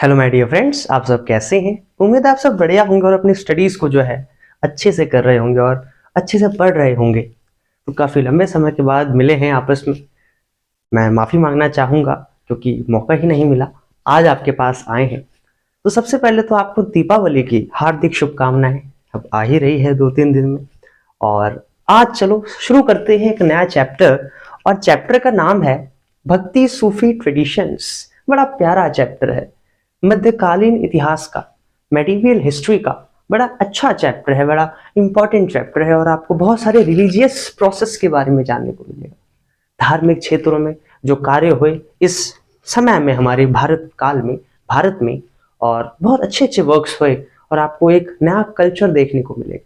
Hello my dear friends, आप सब कैसे हैं। उम्मीद है आप सब बढ़िया होंगे और अपनी स्टडीज़ को जो है अच्छे से कर रहे होंगे और अच्छे से पढ़ रहे होंगे। तो काफ़ी लंबे समय के बाद मिले हैं आपस में। मैं माफ़ी मांगना चाहूँगा क्योंकि मौका ही नहीं मिला, आज आपके पास आए हैं। तो सबसे पहले तो आपको दीपावली की हार्दिक शुभकामनाएं। अब आ ही रही है 2-3 दिन में, और आज चलो शुरू करते हैं एक नया चैप्टर। और चैप्टर का नाम है भक्ति सूफी ट्रेडिशंस। बड़ा प्यारा चैप्टर है, मध्यकालीन इतिहास का, मेडिवियल हिस्ट्री का। बड़ा अच्छा चैप्टर है, बड़ा इंपॉर्टेंट चैप्टर है, और आपको बहुत सारे रिलीजियस प्रोसेस के बारे में जानने को मिलेगा। धार्मिक क्षेत्रों में जो कार्य हुए इस समय में हमारे भारत में, और बहुत अच्छे अच्छे वर्क्स हुए, और आपको एक नया कल्चर देखने को मिलेगा।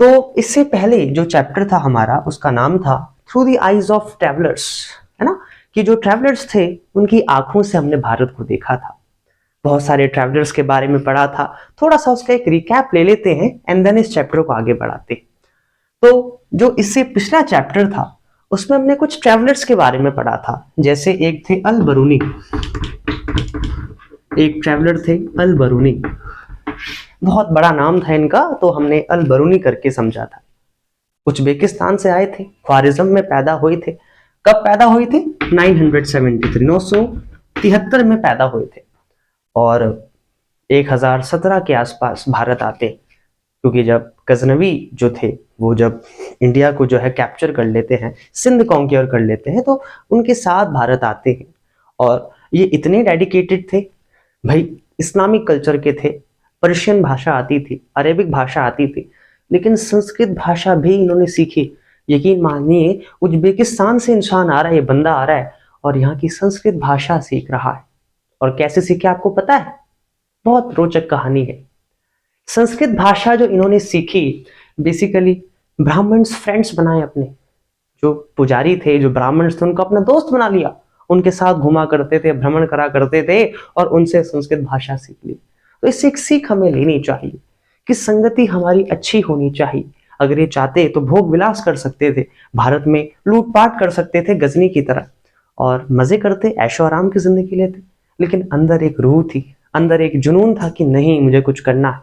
तो इससे पहले जो चैप्टर था हमारा, उसका नाम था through the eyes of travellers, है ना। कि जो ट्रैवलर्स थे उनकी आंखों से हमने भारत को देखा था, बहुत सारे ट्रैवलर्स के बारे में पढ़ा था। थोड़ा सा उसका एक रिकैप ले लेते हैं एंड देन इस चैप्टर को आगे बढ़ाते हैं। तो जो इससे पिछला चैप्टर था उसमें हमने कुछ ट्रैवलर्स के बारे में पढ़ा था। जैसे एक थे अल बरूनी, एक ट्रैवलर थे अल बरूनी, बहुत बड़ा नाम था इनका, तो हमने अल बरूनी करके समझा था। उज्बेकिस्तान से आए थे, ख्वारिज्म में पैदा हुए थे। कब पैदा हुए थे? 973 में पैदा हुए थे, और 1017 के आसपास भारत आते, क्योंकि जब गजनवी जो थे वो जब इंडिया को जो है कैप्चर कर लेते हैं, सिंध कॉन्क्योर कर लेते हैं, तो उनके साथ भारत आते हैं। और ये इतने डेडिकेटेड थे भाई, इस्लामिक कल्चर के थे। पर्शियन भाषा आती थी, अरेबिक भाषा आती थी, लेकिन संस्कृत भाषा भी इन्होंने सीखी। यकीन मानिए, उज्बेकिस्तान से इंसान आ रहा है, ये बंदा आ रहा है और यहाँ की संस्कृत भाषा सीख रहा है। और कैसे सीखे आपको पता है? बहुत रोचक कहानी है। संस्कृत भाषा जो इन्होंने सीखी, बेसिकली ब्राह्मण्स फ्रेंड्स बनाए अपने। जो पुजारी थे, जो ब्राह्मण्स थे, उनको अपना दोस्त बना लिया, उनके साथ घुमा करते थे, भ्रमण करा करते थे, और उनसे संस्कृत भाषा सीख ली। तो इससे एक सीख हमें लेनी चाहिए कि संगति हमारी अच्छी होनी चाहिए। अगर ये चाहते तो भोग विलास कर सकते थे, भारत में लूटपाट कर सकते थे गजनी की तरह, और मजे करते, ऐशो आराम की जिंदगी लेते। लेकिन अंदर एक रूह थी, अंदर एक जुनून था कि नहीं, मुझे कुछ करना है।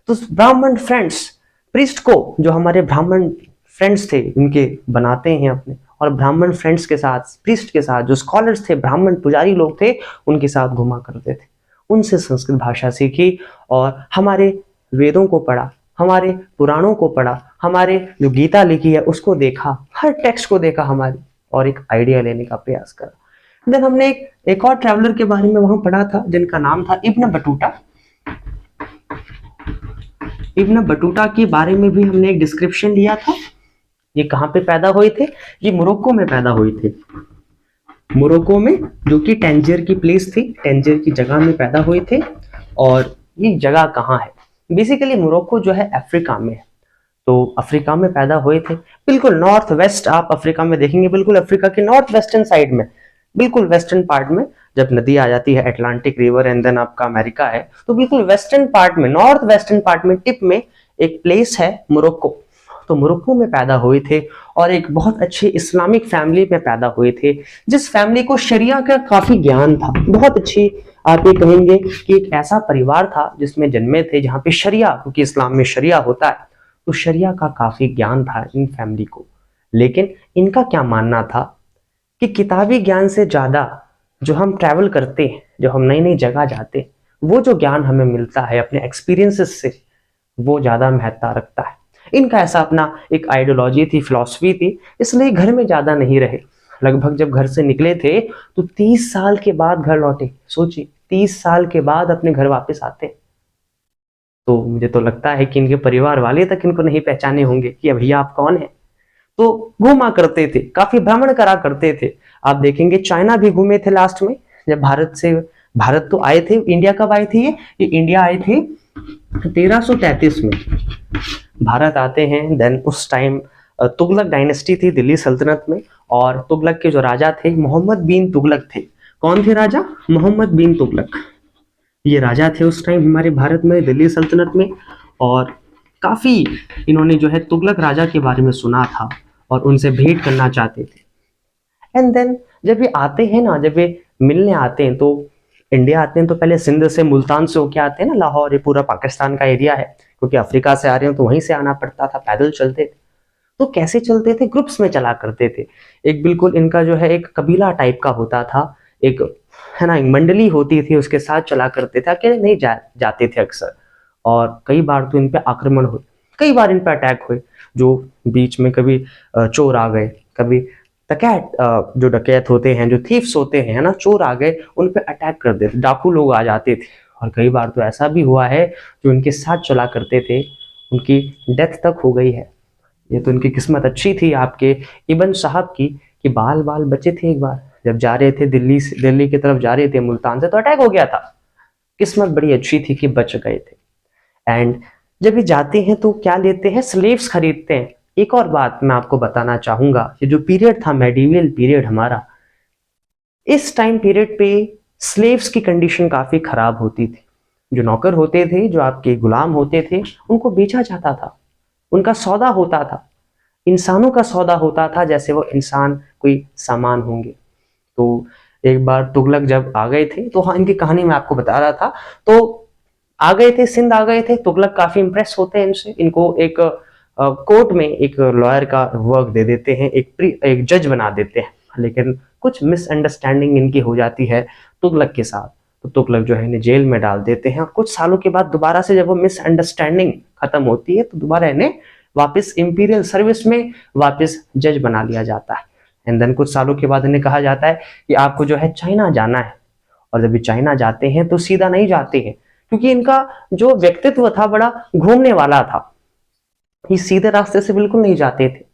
तो ब्राह्मण फ्रेंड्स, प्रीस्ट को, जो हमारे ब्राह्मण फ्रेंड्स थे उनके बनाते हैं अपने, और ब्राह्मण फ्रेंड्स के साथ, प्रीस्ट के साथ, जो स्कॉलर्स थे, ब्राह्मण पुजारी लोग थे, उनके साथ घुमा करते थे। उनसे संस्कृत भाषा सीखी, और हमारे वेदों को पढ़ा, हमारे पुराणों को पढ़ा, हमारे जो गीता लिखी है उसको देखा, हर टेक्स्ट को देखा हमारी, और एक आइडिया लेने का प्रयास करा। देन हमने एक और ट्रैवलर के बारे में वहां पढ़ा था, जिनका नाम था इब्न बटूटा। इब्न बटूटा के बारे में भी हमने एक डिस्क्रिप्शन लिया था। ये कहाँ पे पैदा हुए थे? ये मोरक्को में पैदा हुए थे, मोरक्को में, जो कि टैंजियर की प्लेस थी, टैंजियर की जगह में पैदा हुए थे। और ये जगह कहाँ है? बेसिकली मोरक्को जो है अफ्रीका में है। तो अफ्रीका में पैदा हुए थे, बिल्कुल नॉर्थ वेस्ट। आप अफ्रीका में देखेंगे, बिल्कुल अफ्रीका के नॉर्थ वेस्टर्न साइड में, बिल्कुल वेस्टर्न पार्ट में, जब नदी आ जाती है अटलांटिक रिवर एंड देन आपका अमेरिका है, तो बिल्कुल वेस्टर्न पार्ट में, नॉर्थ वेस्टर्न पार्ट में, टिप में एक प्लेस है मोरक्को। तो मोरक्को में पैदा हुए थे, और एक बहुत अच्छी इस्लामिक फैमिली में पैदा हुए थे, जिस फैमिली को शरिया का काफी ज्ञान था। बहुत अच्छी, आप ये कहेंगे कि एक ऐसा परिवार था जिसमें जन्मे थे जहाँ पे शरिया, क्योंकि इस्लाम में शरिया होता है, तो शरिया का काफी ज्ञान था इन फैमिली को। लेकिन इनका क्या मानना था कि किताबी ज्ञान से ज्यादा जो हम ट्रैवल करते हैं, जो हम नई नई जगह जाते हैं, वो जो ज्ञान हमें मिलता है अपने एक्सपीरियंसेस से, वो ज्यादा महत्ता रखता है। इनका ऐसा अपना एक आइडियोलॉजी थी, फिलॉसफी थी, इसलिए घर में ज्यादा नहीं रहे। लगभग जब घर से निकले थे तो 30 साल के बाद घर लौटे। सोचिए, 30 साल के बाद अपने घर वापस आते। तो मुझे तो लगता है कि इनके परिवार वाले तक इनको नहीं पहचाने होंगे कि भैया आप कौन है। तो घूमा करते थे, काफी भ्रमण करा करते थे। आप देखेंगे चाइना भी घूमे थे लास्ट में, जब भारत तो आए थे। इंडिया कब आए थे? ये इंडिया आए थे 1333 में भारत आते हैं। देन उस टाइम तुगलक डायनेस्टी थी दिल्ली सल्तनत में, और तुगलक के जो राजा थे मोहम्मद बिन तुगलक थे। कौन थे राजा? मोहम्मद बिन तुगलक। ये राजा थे उस टाइम हमारे भारत में, दिल्ली सल्तनत में, और काफी इन्होंने जो है तुगलक राजा के बारे में सुना था और उनसे भेंट करना चाहते थे। एंड देन जब ये आते हैं ना, जब ये मिलने आते हैं, तो इंडिया आते हैं तो पहले सिंध से, मुल्तान से होके आते हैं ना, लाहौर, ये पूरा पाकिस्तान का एरिया है, क्योंकि अफ्रीका से आ रहे हो तो वहीं से आना पड़ता था, पैदल चलते थे। तो कैसे चलते थे? ग्रुप्स में चला करते थे। एक बिल्कुल इनका जो है एक कबीला टाइप का होता था, एक है ना, एक मंडली होती थी, उसके साथ चला करते थे, अकेले नहीं जाते थे अक्सर। और कई बार तो इन पे आक्रमण हुए, कई बार इन पे अटैक हुए, जो बीच में कभी चोर आ गए, कभी डकैत, जो डकैत होते हैं, जो थीफ्स होते हैं ना, चोर आ गए, उन पे अटैक कर देते, डाकू लोग आ जाते थे। और कई बार तो ऐसा भी हुआ है जो इनके साथ चला करते थे उनकी डेथ तक हो गई है। ये तो इनकी किस्मत अच्छी थी आपके इब्न साहब की, कि बाल बाल बचे थे। एक बार जब जा रहे थे दिल्ली की तरफ जा रहे थे मुल्तान से, तो अटैक हो गया था। किस्मत बड़ी अच्छी थी कि बच गए थे। एंड जब ये जाते हैं तो क्या लेते हैं? स्लेव्स खरीदते हैं। एक और बात मैं आपको बताना चाहूंगा, ये जो पीरियड था मेडिवल पीरियड हमारा, इस टाइम पीरियड पे स्लेव्स की कंडीशन काफी खराब होती थी। जो नौकर होते थे, जो आपके गुलाम होते थे, उनको बेचा जाता था, उनका सौदा होता था, इंसानों का सौदा होता था, जैसे वो इंसान कोई सामान होंगे। तो एक बार तुगलक जब आ गए थे, तो हाँ, इनकी कहानी मैं आपको बता रहा था, तो आ गए थे, सिंध आ गए थे, तुगलक काफी इंप्रेस होते हैं इनसे, इनको एक कोर्ट में एक लॉयर का वर्क दे देते हैं, एक जज बना देते हैं। लेकिन कुछ मिसअंडरस्टैंडिंग इनकी हो जाती है तुगलक के साथ, तो तुगलक जो है इन्हें जेल में डाल देते हैं। और कुछ सालों के बाद दोबारा से जब वो मिसअंडरस्टैंडिंग खत्म होती है, तो दोबारा इन्हें वापस इंपीरियल सर्विस में वापस जज बना लिया जाता है। एंड देन कुछ सालों के बाद इन्हें कहा जाता है कि आपको जो है चाइना जाना है। और जब ये चाइना जाते हैं तो सीधा नहीं जाते हैं, क्योंकि इनका जो व्यक्तित्व था बड़ा घूमने वाला था। ये सीधे रास्ते से बिल्कुल नहीं जाते थे,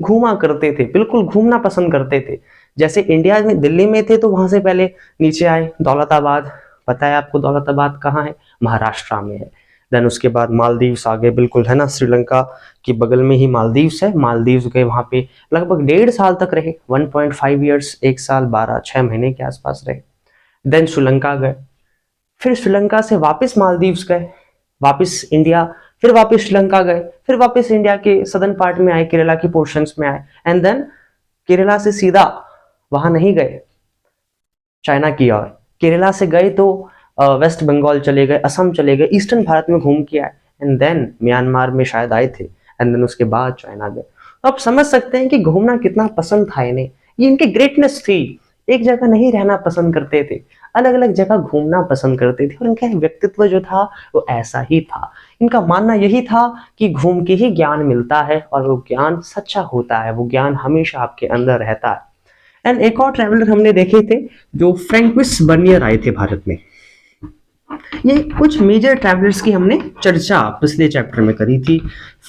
घूमा करते थे, बिल्कुल घूमना पसंद करते थे। जैसे इंडिया में दिल्ली में थे तो वहां से पहले नीचे आए दौलताबाद, पता है आपको दौलताबाद कहाँ है? महाराष्ट्र में है। देन उसके बाद मालदीव्स आ गए, बिल्कुल है ना, श्रीलंका के बगल में ही मालदीव्स है। मालदीव्स गए, वहां पे लगभग 1.5 साल तक रहे, 1.5 ईयर्स, 1 साल 6 महीने के आसपास रहे। देन श्रीलंका गए, फिर श्रीलंका से वापस मालदीव्स गए, वापस इंडिया, फिर वापस श्रीलंका गए, फिर वापस इंडिया के सदर्न पार्ट में आए, केरला के पोर्शंस में आए। एंड देन केरला से सीधा वहां नहीं गए चाइना की ओर, केरला से गए तो वेस्ट बंगाल चले गए, असम चले गए, ईस्टर्न भारत में घूम के आए। एंड देन म्यांमार में शायद आए थे, एंड देन उसके बाद चाइना गए। तो आप समझ सकते हैं कि घूमना कितना पसंद था इन्हें, ये इनकी ग्रेटनेस थी। एक जगह नहीं रहना पसंद करते थे, अलग अलग जगह घूमना पसंद करते थे। और इनका व्यक्तित्व जो था वो ऐसा ही था। इनका मानना यही था कि घूम के ही ज्ञान मिलता है, और वो ज्ञान सच्चा होता है, वो ज्ञान हमेशा आपके अंदर रहता है। एंड एक और ट्रैवलर हमने देखे थे जो फ्रैंक्विस बर्नियर आए थे भारत में। ये कुछ मेजर ट्रैवलर्स की हमने चर्चा पिछले चैप्टर में करी थी।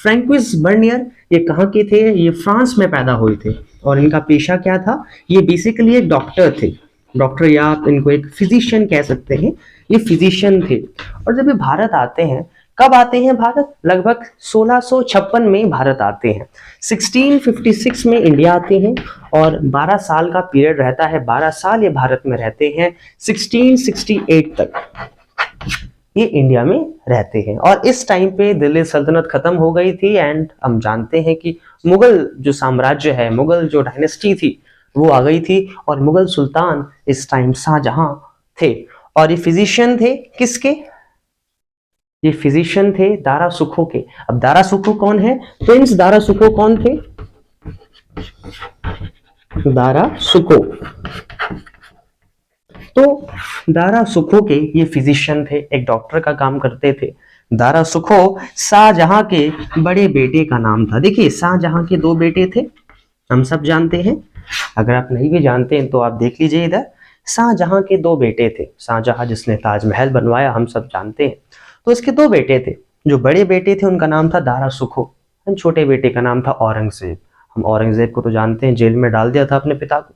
फ्रैंक्विस बर्नियर ये कहाँ के थे? ये फ्रांस में पैदा हुए थे। और इनका पेशा क्या था? ये बेसिकली एक डॉक्टर थे, डॉक्टर, या आप इनको एक फिजिशियन कह सकते हैं। ये फिजिशियन थे। और जब ये भारत आते हैं, कब आते हैं भारत? लगभग 1656 में भारत आते हैं। 1656 में इंडिया आते हैं, और 12 साल का पीरियड रहता है, 12 साल ये भारत में रहते हैं। 1668 तक ये इंडिया में रहते हैं। और इस टाइम पे दिल्ली सल्तनत खत्म हो गई थी, एंड हम जानते हैं कि मुगल जो साम्राज्य है, मुगल जो डायनेस्टी थी, वो आ गई थी। और मुगल सुल्तान इस टाइम शाहजहां थे। और ये फिजिशियन थे किसके? ये फिजिशियन थे दारा सुखो के। अब दारा सुखो कौन है? प्रिंस दारा सुखो कौन थे? दारा सुखो। तो दारा सुखो के ये फिजिशियन थे, एक डॉक्टर का काम करते थे। दारा सुखो शाहजहां के बड़े बेटे का नाम था। देखिए, शाहजहां के 2 बेटे थे, हम सब जानते हैं। अगर आप नहीं भी जानते हैं तो आप देख लीजिए इधर। शाहजहां के 2 बेटे थे। शाहजहां जिसने ताजमहल बनवाया, हम सब जानते हैं। तो इसके 2 बेटे थे। जो बड़े बेटे थे उनका नाम था दारा सुखो, छोटे बेटे का नाम था औरंगजेब। हम औरंगजेब को तो जानते हैं, जेल में डाल दिया था अपने पिता को।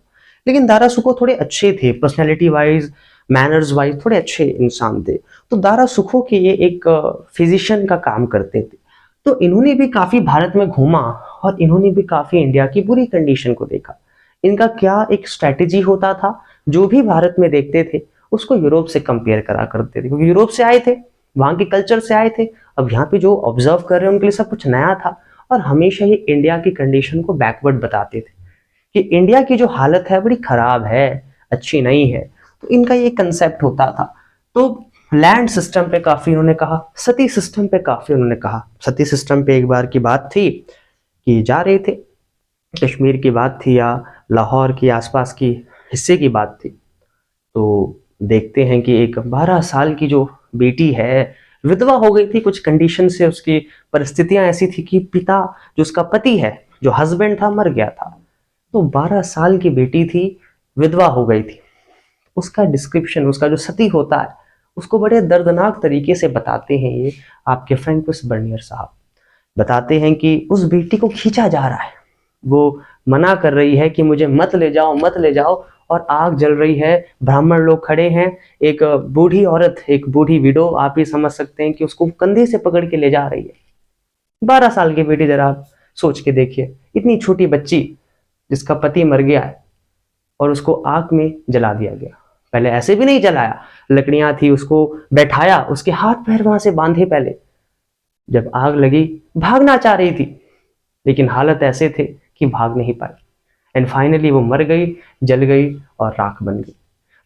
लेकिन दारा सुखो थोड़े अच्छे थे, पर्सनैलिटी वाइज, मैनर्स वाइज थोड़े अच्छे इंसान थे। तो दारा सुखो के ये एक फिजिशियन का काम करते थे। तो इन्होंने भी काफी भारत में घूमा, और इन्होंने भी काफी इंडिया की बुरी कंडीशन को देखा। इनका क्या एक स्ट्रैटेजी होता था, जो भी भारत में देखते थे उसको यूरोप से कंपेयर करा करते थे, क्योंकि यूरोप से आए थे, वहां के कल्चर से आए थे। अब यहाँ पे जो ऑब्जर्व कर रहे हैं उनके लिए सब कुछ नया था। और हमेशा ही इंडिया की कंडीशन को बैकवर्ड बताते थे कि इंडिया की जो हालत है बड़ी खराब है, अच्छी नहीं है। तो इनका ये कंसेप्ट होता था। तो लैंड सिस्टम पे काफी उन्होंने कहा, सती सिस्टम पे काफी उन्होंने कहा। सती सिस्टम पे एक बार की बात थी कि जा रहे थे, कश्मीर की बात थी या लाहौर की आसपास की हिस्से की बात थी, तो देखते हैं कि एक 12 साल की जो बेटी है विधवा हो गई थी। कुछ कंडीशन से उसकी परिस्थितियां ऐसी थी कि पिता जो उसका पति है, जो हस्बैंड था, मर गया था। तो 12 साल की बेटी थी, विधवा हो गई थी। उसका डिस्क्रिप्शन, उसका जो सती होता है, उसको बड़े दर्दनाक तरीके से बताते हैं ये आपके फ्रैंकोइस बर्नियर साहब। बताते हैं कि उस बेटी को खींचा जा रहा है, वो मना कर रही है कि मुझे मत ले जाओ, मत ले जाओ, और आग जल रही है, ब्राह्मण लोग खड़े हैं, एक बूढ़ी औरत, एक बूढ़ी विडो, आप ही समझ सकते हैं कि उसको कंधे से पकड़ के ले जा रही है। 12 साल की बेटी, जरा आप सोच के देखिए, इतनी छोटी बच्ची जिसका पति मर गया है और उसको आग में जला दिया गया। पहले ऐसे भी नहीं जलाया, लकड़ियां थी, उसको बैठाया, उसके हाथ पैर वहां से बांधे। पहले जब आग लगी, भागना चाह रही थी, लेकिन हालत ऐसे थे कि भाग नहीं पाई, एंड फाइनली वो मर गई, जल गई और राख बन गई।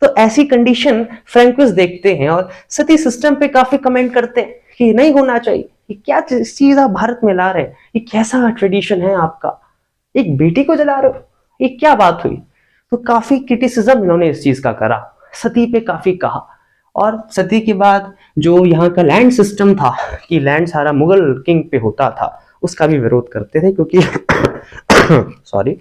तो ऐसी कंडीशन फ्रैंकोइस देखते हैं और सती सिस्टम पे काफी कमेंट करते हैं कि नहीं होना चाहिए, ये क्या चीज आप भारत में ला रहे हैं, ये कैसा ट्रेडिशन है आपका, एक बेटी को जला रहे हो, ये क्या बात हुई। तो काफी क्रिटिसिज्म इन्होंने इस चीज का करा, सती पे काफी कहा। और सती के बाद जो यहाँ का लैंड सिस्टम था कि लैंड सारा मुगल किंग पे होता था, उसका भी विरोध करते थे, क्योंकि सॉरी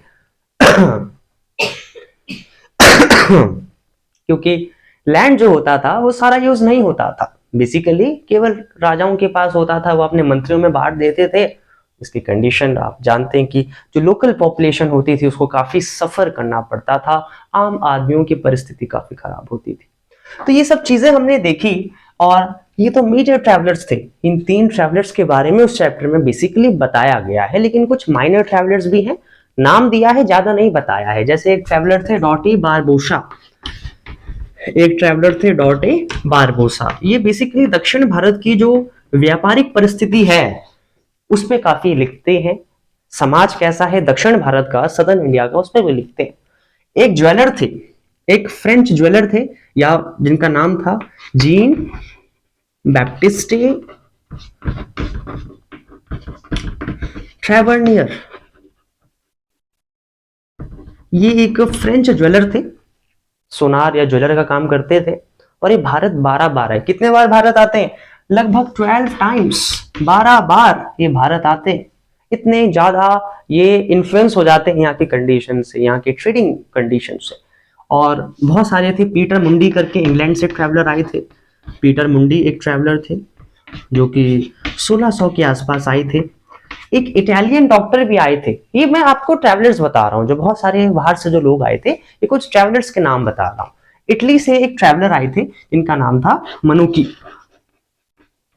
क्योंकि लैंड जो होता था वो सारा यूज नहीं होता था, बेसिकली केवल राजाओं के पास होता था, वो अपने मंत्रियों में बांट देते थे। इसकी कंडीशन आप जानते हैं कि जो लोकल पॉपुलेशन होती थी उसको काफी सफर करना पड़ता था, आम आदमियों की परिस्थिति काफी खराब होती थी। तो ये सब चीजें हमने देखी, और ये तो मेजर ट्रैवलर्स थे। इन 3 ट्रैवलर्स के बारे में उस चैप्टर में बेसिकली बताया गया है, लेकिन कुछ माइनर ट्रैवलर्स भी हैं, नाम दिया है, ज्यादा नहीं बताया है। जैसे एक ट्रैवलर थे डॉटे बारबोसा, एक ट्रैवलर थे डॉटे बारबोसा। ये बेसिकली दक्षिण भारत की जो व्यापारिक परिस्थिति है उस पे काफी लिखते हैं, समाज कैसा है दक्षिण भारत का, सदर्न इंडिया का, उस पर भी लिखते हैं। एक ज्वेलर थे, एक फ्रेंच ज्वेलर थे, या जिनका नाम था जीन बैप्टिस्टे ट्रेवर्नियर। ये एक फ्रेंच ज्वेलर थे, सोनार या ज्वेलर का काम करते थे, और ये भारत 12 बार है। कितने बार भारत आते हैं? लगभग 12 टाइम्स, 12 बार ये भारत आते हैं। इतने ज्यादा ये इन्फ्लुएंस हो जाते हैं यहाँ की कंडीशन से, यहाँ की ट्रेडिंग कंडीशन से। और बहुत सारे थे, पीटर मुंडी करके इंग्लैंड से ट्रैवलर आए थे। पीटर मुंडी एक ट्रैवलर थे जो कि 1600 के आसपास आए थे। एक इटालियन डॉक्टर भी आए थे। ये मैं आपको ट्रैवलर्स बता रहा हूँ, जो बहुत सारे बाहर से जो लोग आए थे, ये कुछ ट्रैवलर्स के नाम बता रहा हूँ। इटली से एक ट्रैवलर आए थे जिनका नाम था मनुकी,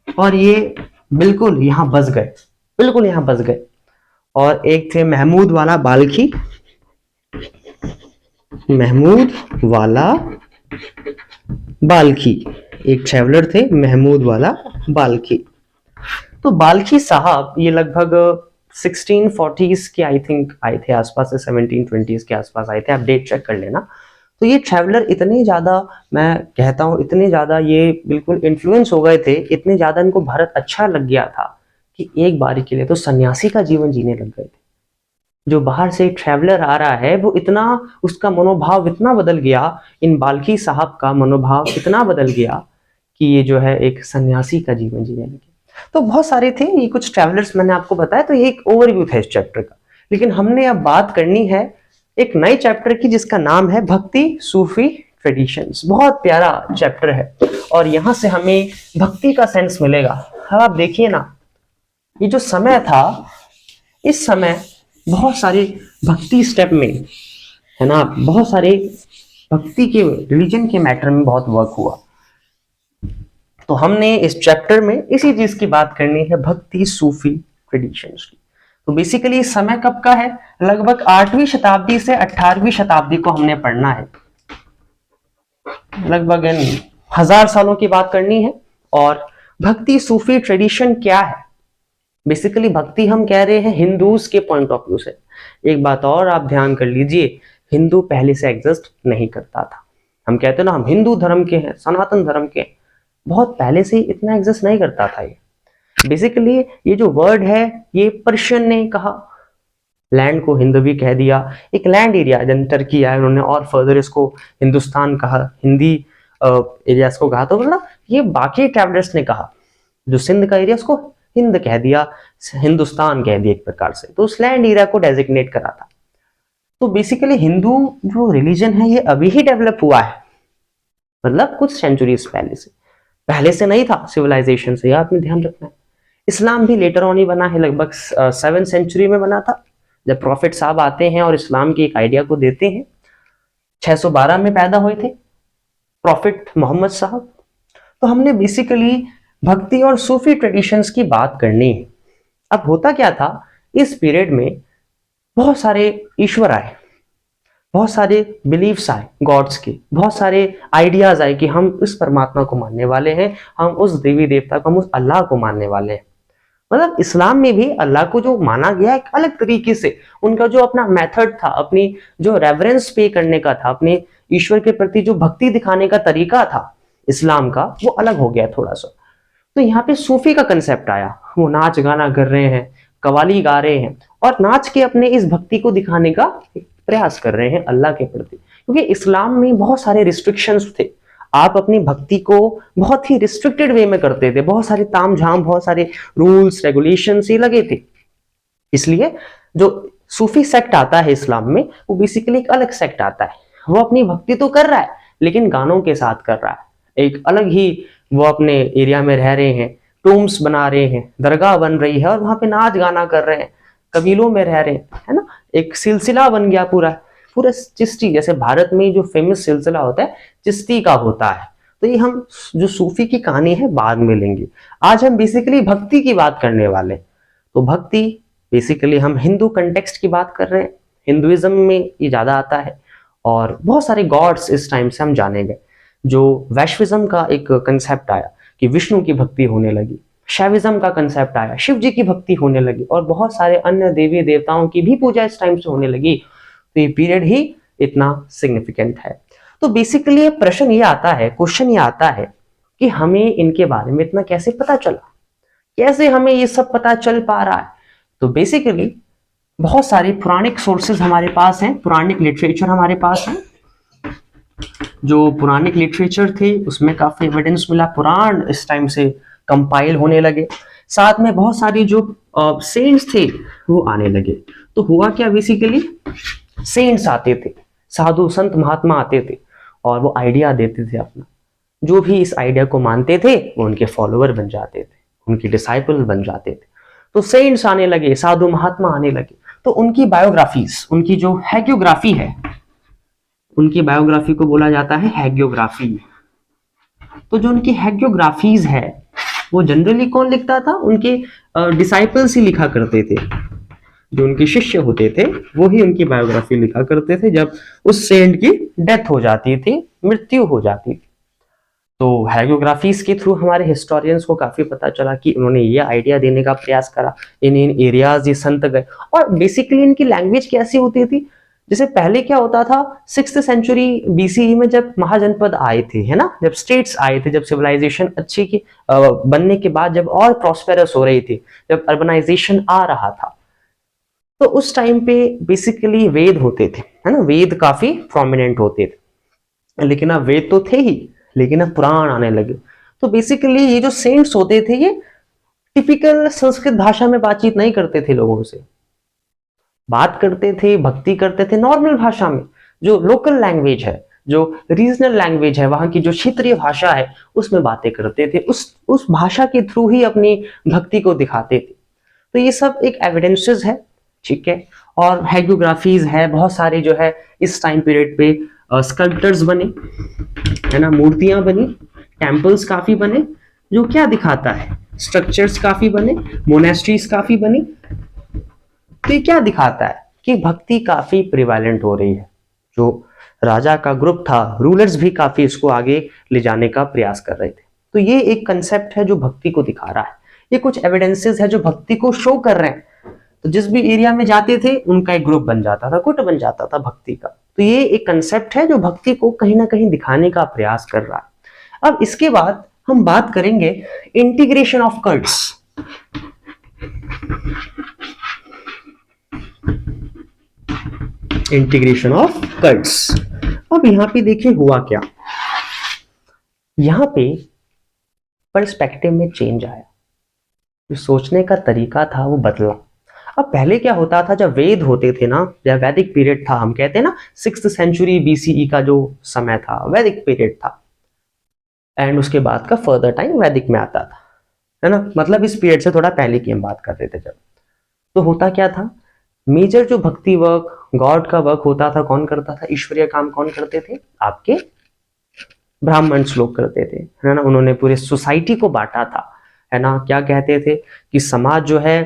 और ये बिल्कुल यहाँ बस गए, बिल्कुल यहाँ बस गए। और एक थे महमूद वाला बाल्खी, महमूद वाला बाल्खी, एक ट्रैवलर थे महमूद वाला बाल्खी। तो बाल्खी साहब ये लगभग 1640s के आई थिंक आए थे, आसपास से 1720s के आसपास आए थे, आप डेट चेक कर लेना। तो ये ट्रैवलर इतने ज्यादा, मैं कहता हूँ इतने ज्यादा ये बिल्कुल इन्फ्लुएंस हो गए थे, इतने ज्यादा इनको भारत अच्छा लग गया था कि एक बारी के लिए तो सन्यासी का जीवन जीने लग गए थे। जो बाहर से ट्रैवलर आ रहा है वो इतना, उसका मनोभाव इतना बदल गया, इन बाल्खी साहब का मनोभाव इतना बदल गया कि ये जो है एक सन्यासी का जीवन जीने लगे। तो बहुत सारे थे, ये कुछ ट्रैवलर्स मैंने आपको बताया। तो ये एक ओवरव्यू था इस चैप्टर का, लेकिन हमने अब बात करनी है एक नए चैप्टर की जिसका नाम है भक्ति सूफी ट्रेडिशंस। बहुत प्यारा चैप्टर है और यहाँ से हमें भक्ति का सेंस मिलेगा। अब आप देखिए ना, ये जो समय था, इस समय बहुत सारे भक्ति स्टेप में है ना, बहुत सारे भक्ति के रिलीजन के मैटर में बहुत वर्क हुआ। तो हमने इस चैप्टर में इसी चीज की बात करनी है, भक्ति सूफी ट्रेडिशंस की। तो बेसिकली समय कब का है? लगभग 8वीं शताब्दी से 18वीं शताब्दी को हमने पढ़ना है, लगभग 1000 सालों की बात करनी है। और भक्ति सूफी ट्रेडिशन क्या है? बेसिकली भक्ति हम कह रहे हैं हिंदूज के पॉइंट ऑफ व्यू से। एक बात और आप ध्यान कर लीजिए, हिंदू पहले से एग्जिस्ट नहीं करता था। हम कहते हैं ना हम हिंदू धर्म के हैं, सनातन धर्म के हैं, बहुत पहले से ही इतना एग्जिस्ट नहीं करता था ये। बेसिकली ये जो वर्ड है ये पर्शियन ने कहा, लैंड को हिंदवी कह दिया, एक लैंड एरिया जनतर किया है उन्होंने, और फर्दर इसको हिंदुस्तान कहा, हिंदी एरियाज को कहा। तो मतलब ये बाकी ट्रैवलर्स ने कहा, जो सिंध का एरिया उसको हिंद कह दिया, हिंदुस्तान कह दिया एक प्रकार से, तो उस लैंड एरिया को डेजिग्नेट करा था। तो बेसिकली हिंदू जो रिलीजन है ये अभी ही डेवलप हुआ है, मतलब कुछ सेंचुरीज पहले से नहीं था सिविलाइजेशन से, यह आपने ध्यान रखना है। इस्लाम भी लेटर ऑन ही बना है, लगभग 7th सेंचुरी में बना था, जब प्रॉफिट साहब आते हैं और इस्लाम की एक आइडिया को देते हैं। 612 में पैदा हुए थे प्रॉफिट मोहम्मद साहब। तो हमने बेसिकली भक्ति और सूफी ट्रेडिशंस की बात करनी है। अब होता क्या था, इस पीरियड में बहुत सारे ईश्वर आए, बहुत सारे बिलीफ्स आए गॉड्स के, बहुत सारे आइडियाज आए कि हम इस परमात्मा को मानने वाले हैं, हम उस देवी देवता को, हम उस अल्लाह को मानने वाले हैं। मतलब इस्लाम में भी अल्लाह को जो माना गया एक अलग तरीके से, उनका जो अपना मेथड था, अपनी जो रेवरेंस पे करने का था, अपने ईश्वर के प्रति जो भक्ति दिखाने का तरीका था इस्लाम का, वो अलग हो गया थोड़ा सा। तो यहाँ पे सूफी का कंसेप्ट आया, वो नाच गाना कर रहे हैं, कवाली गा रहे हैं और नाच के अपने इस भक्ति को दिखाने का प्रयास कर रहे हैं अल्लाह के प्रति, क्योंकि इस्लाम में बहुत सारे रिस्ट्रिक्शंस थे। आप अपनी भक्ति को बहुत ही रिस्ट्रिक्टेड वे में करते थे, बहुत सारे ताम झाम, बहुत सारे रूल्स रेगुलेशंस ये लगे थे। इसलिए जो सूफी सेक्ट आता है इस्लाम में, वो बेसिकली एक अलग सेक्ट आता है। वो अपनी भक्ति तो कर रहा है लेकिन गानों के साथ कर रहा है, एक अलग ही वो अपने एरिया में रह रहे हैं, टूम्स बना रहे हैं, दरगाह बन रही है और वहां पे नाच गाना कर रहे हैं, कबीलों में रह रहे हैं, है ना, एक सिलसिला बन गया पूरा पूरा चिश्ती। जैसे भारत में जो फेमस सिलसिला होता है चिश्ती का होता है। तो ये हम जो सूफी की कहानी है बाद में लेंगे, आज हम बेसिकली भक्ति की बात करने वाले। तो भक्ति बेसिकली हम हिंदू कंटेक्स्ट की बात कर रहे हैं, हिंदुइज्म में ये ज्यादा आता है और बहुत सारे गॉड्स इस टाइम से हम जाने गए। जो वैश्विज्म का एक कंसेप्ट आया कि विष्णु की भक्ति होने लगी, शैविज्म का कंसेप्ट आया, शिव जी की भक्ति होने लगी और बहुत सारे अन्य देवी देवताओं की भी पूजा इस टाइम से होने लगी। तो ये पीरियड ही इतना सिग्निफिकेंट है। तो बेसिकली प्रश्न ये आता है, क्वेश्चन ये आता है कि हमें इनके बारे में इतना कैसे पता चला, कैसे हमें ये सब पता चल पा रहा है। तो बेसिकली बहुत सारे पुराणिक सोर्सेज हमारे पास हैं, पुराणिक लिटरेचर हमारे पास है। जो पुराणिक लिटरेचर थे उसमें काफी एविडेंस मिला, पुराण इस टाइम से कंपाइल होने लगे, साथ में बहुत सारी जो सेंट्स थे वो आने लगे। तो हुआ क्या, बेसिकली सेंट्स आते थे, साधु संत महात्मा आते थे और वो आइडिया देते थे अपना, जो भी इस आइडिया को मानते थे वो उनके फॉलोअर बन जाते थे, उनके डिसाइपल बन जाते थे। तो सेंट्स आने लगे, साधु महात्मा आने लगे, तो उनकी बायोग्राफीज, उनकी जो हैगियोग्राफी है, उनकी बायोग्राफी को बोला जाता है हैगियोग्राफी। तो जो उनकी हैगियोग्राफीज है वो जनरली कौन लिखता था, उनके डिसाइपल्स ही लिखा करते थे, जो उनके शिष्य होते थे वो ही उनकी बायोग्राफी लिखा करते थे जब उस सेंट की डेथ हो जाती थी, मृत्यु हो जाती थी। तो हैगियोग्राफीज के थ्रू हमारे हिस्टोरियंस को काफी पता चला कि उन्होंने ये आइडिया देने का प्रयास करा, इन एरियाज ये संत गए। और बेसिकली इनकी लैंग्वेज कैसी होती थी, जैसे पहले क्या होता था 6th सेंचुरी BCE में जब महाजनपद आए थे, है ना, जब स्टेट्स आए थे, जब सिविलाइजेशन अच्छी की बनने के बाद जब और प्रॉस्पेरस हो रही थी, जब अर्बनाइजेशन आ रहा था, तो उस टाइम पे बेसिकली वेद होते थे, है ना, वेद काफी प्रोमिनेंट होते थे। लेकिन अब वेद तो थे ही, लेकिन अब पुराण आने लगे। तो बेसिकली ये जो सेंट्स होते थे ये टिपिकल संस्कृत भाषा में बातचीत नहीं करते थे, लोगों से बात करते थे, भक्ति करते थे नॉर्मल भाषा में, जो लोकल लैंग्वेज है, जो रीजनल लैंग्वेज है, वहां की जो क्षेत्रीय भाषा है उसमें बातें करते थे, उस भाषा के थ्रू ही अपनी भक्ति को दिखाते थे। तो ये सब एक एविडेंसेस है, ठीक है। और हैगियोग्राफीज है, बहुत सारे जो है इस टाइम पीरियड पे स्कल्पटर्स बने, है ना, मूर्तियां बनी, टेम्पल्स काफी बने, जो क्या दिखाता है, स्ट्रक्चर्स काफी बने, मोनेस्ट्रीज काफी बनी। तो ये क्या दिखाता है कि भक्ति काफी प्रिवेलेंट हो रही है। जो राजा का ग्रुप था, रूलर्स भी काफी इसको आगे ले जाने का प्रयास कर रहे थे। तो ये एक कंसेप्ट है जो भक्ति को दिखा रहा है, ये कुछ एविडेंसेस है जो भक्ति को शो कर रहे हैं। तो जिस भी एरिया में जाते थे उनका एक ग्रुप बन जाता था, गुट बन जाता था भक्ति का। तो ये एक कंसेप्ट है जो भक्ति को कहीं ना कहीं दिखाने का प्रयास कर रहा है। अब इसके बाद हम बात करेंगे integration of cults. Integration of cults. अब यहां पे देखिए हुआ क्या, यहां पे पर्सपेक्टिव में चेंज आया, जो सोचने का तरीका था वो बदला। अब पहले क्या होता था, जब वेद होते थे ना, जब वैदिक पीरियड था, हम कहते हैं ना 6th सेंचुरी बीसीई का जो समय था वैदिक पीरियड था, एंड उसके बाद का फर्दर टाइम वैदिक में आता था, है ना, मतलब इस पीरियड से थोड़ा पहले की हम बात कर रहे थे जब। तो होता क्या था, मेजर जो भक्ति वर्क, गॉड का वर्क होता था, कौन करता था, ईश्वरीय काम कौन करते थे, आपके ब्राह्मण लोग करते थे, है ना। उन्होंने पूरे सोसाइटी को बांटा था, है ना। क्या कहते थे कि समाज जो है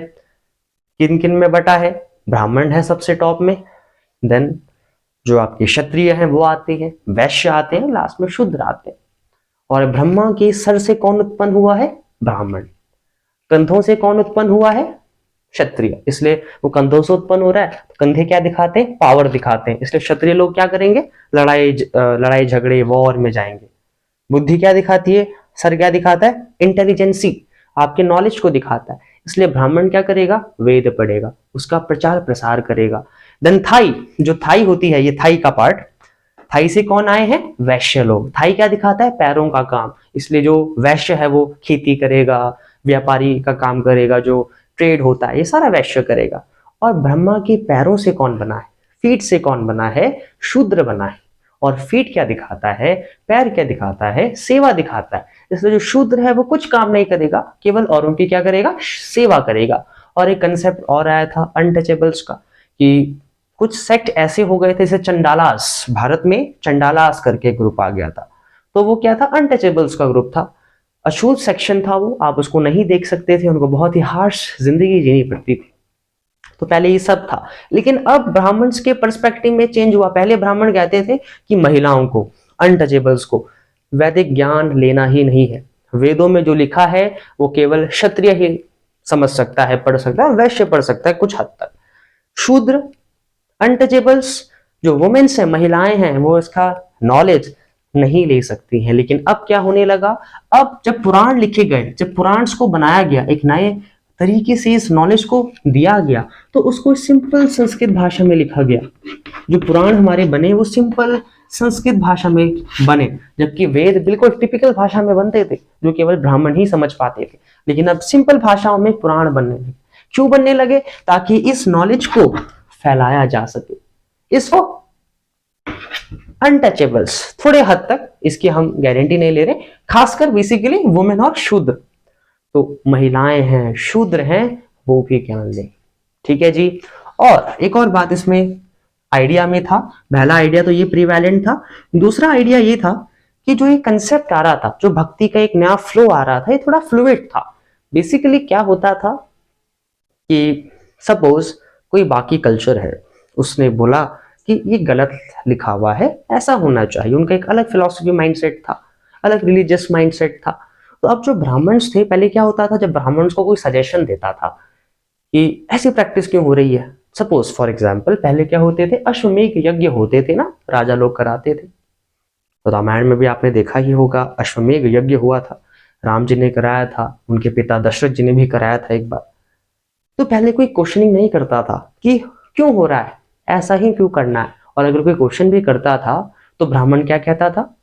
किन किन में बटा है, ब्राह्मण है सबसे टॉप में, देन जो आपके क्षत्रिय हैं वो आते हैं, वैश्य आते हैं, लास्ट में शूद्र आते हैं। और ब्रह्मा के सर से कौन उत्पन्न हुआ है, ब्राह्मण। कंधों से कौन उत्पन्न हुआ है, क्षत्रिय। इसलिए वो कंधों से उत्पन्न हो रहा है, तो कंधे क्या दिखाते हैं, पावर दिखाते हैं। इसलिए क्षत्रिय लोग क्या करेंगे, लड़ाई झगड़े वॉर में जाएंगे। बुद्धि क्या दिखाती है, सर क्या दिखाता है, इंटेलिजेंसी, आपके नॉलेज को दिखाता है। इसलिए ब्राह्मण क्या करेगा, वेद पढ़ेगा, उसका प्रचार प्रसार करेगा। देन थाई, जो थाई होती है, ये थाई का पार्ट, थाई से कौन आए हैं, वैश्य लोग। थाई क्या दिखाता है, पैरों का काम, इसलिए जो वैश्य है वो खेती करेगा, व्यापारी का काम करेगा, जो ट्रेड होता है ये सारा वैश्य करेगा। और ब्रह्मा के पैरों से कौन बना है, फीट से कौन बना है, शूद्र बना है। और फीट क्या दिखाता है, पैर क्या दिखाता है, सेवा दिखाता है। इसलिए जो शूद्र है वो कुछ काम नहीं करेगा, केवल औरों की क्या करेगा, सेवा करेगा। और एक कंसेप्ट और आया था अनटचेबल्स का, कि कुछ सेक्ट ऐसे हो गए थे जैसे चंडालास, भारत में चंडालास करके ग्रुप आ गया था, तो वो क्या था, अनटचेबल्स का ग्रुप था, अछूत सेक्शन था वो, आप उसको नहीं देख सकते थे, उनको बहुत ही हार्श जिंदगी जीनी पड़ती थी। तो पहले ये सब था, लेकिन अब ब्राह्मण्स के पर्सपेक्टिव में चेंज हुआ। पहले ब्राह्मण कहते थे कि महिलाओं को, अनटचेबल्स को वैदिक ज्ञान लेना ही नहीं है, वेदों में जो लिखा है वो केवल क्षत्रिय ही समझ सकता है, पढ़ सकता है, वैश्य पढ़ सकता है कुछ हद तक। शूद्र, अनटचेबल्स, जो वुमेन्स हैं, महिलाएं हैं, वो इसका नॉलेज नहीं ले सकती हैं। लेकिन अब क्या होने लगा, अब जब पुराण लिखे गए, जब पुराण्स को बनाया गया, एक नए तरीके से इस नॉलेज को दिया गया, तो उसको सिंपल संस्कृत भाषा में लिखा गया। जो पुराण हमारे बने वो सिंपल संस्कृत भाषा में बने, जबकि वेद बिल्कुल टिपिकल भाषा में बनते थे जो केवल ब्राह्मण ही समझ पाते थे। लेकिन अब सिंपल भाषाओं में पुराण बनने लगे। क्यों बनने लगे, ताकि इस नॉलेज को फैलाया जा सके। इसको अनटचेबल्स, थोड़े हद तक इसकी हम गारंटी नहीं ले रहे, खासकर बेसिकली वुमेन और शूद्र, तो महिलाएं हैं, शूद्र हैं, वो भी ज्ञान लें। ठीक है जी। और एक और बात इसमें आइडिया में था, पहला आइडिया तो ये प्रीवैलेंट था, दूसरा आइडिया ये था कि जो ये कंसेप्ट आ रहा था, जो भक्ति का एक नया फ्लो आ रहा था, ये थोड़ा फ्लूइड था। बेसिकली क्या होता था कि सपोज कोई बाकी कल्चर है, उसने बोला कि ये गलत लिखा हुआ है, ऐसा होना चाहिए, उनका एक अलग फिलॉसफी माइंडसेट था, अलग रिलीजियस माइंडसेट था। तो अब जो ब्राह्मण्स थे, पहले क्या होता था, जब ब्राह्मण्स को कोई सजेशन देता था कि ऐसी प्रैक्टिस क्यों हो रही है, सपोज फॉर एग्जाम्पल पहले क्या होते थे, अश्वमेघ यज्ञ होते थे ना, राजा लोग कराते थे। तो रामायण में भी आपने देखा ही होगा, अश्वमेघ यज्ञ हुआ था, राम जी ने कराया था, उनके पिता दशरथ जी ने भी कराया था एक बार। तो पहले कोई क्वेश्चनिंग नहीं करता था कि क्यों हो रहा है, ऐसा ही क्यों करना है। और अगर कोई क्वेश्चन भी करता था तो ब्राह्मण क्या कहता था,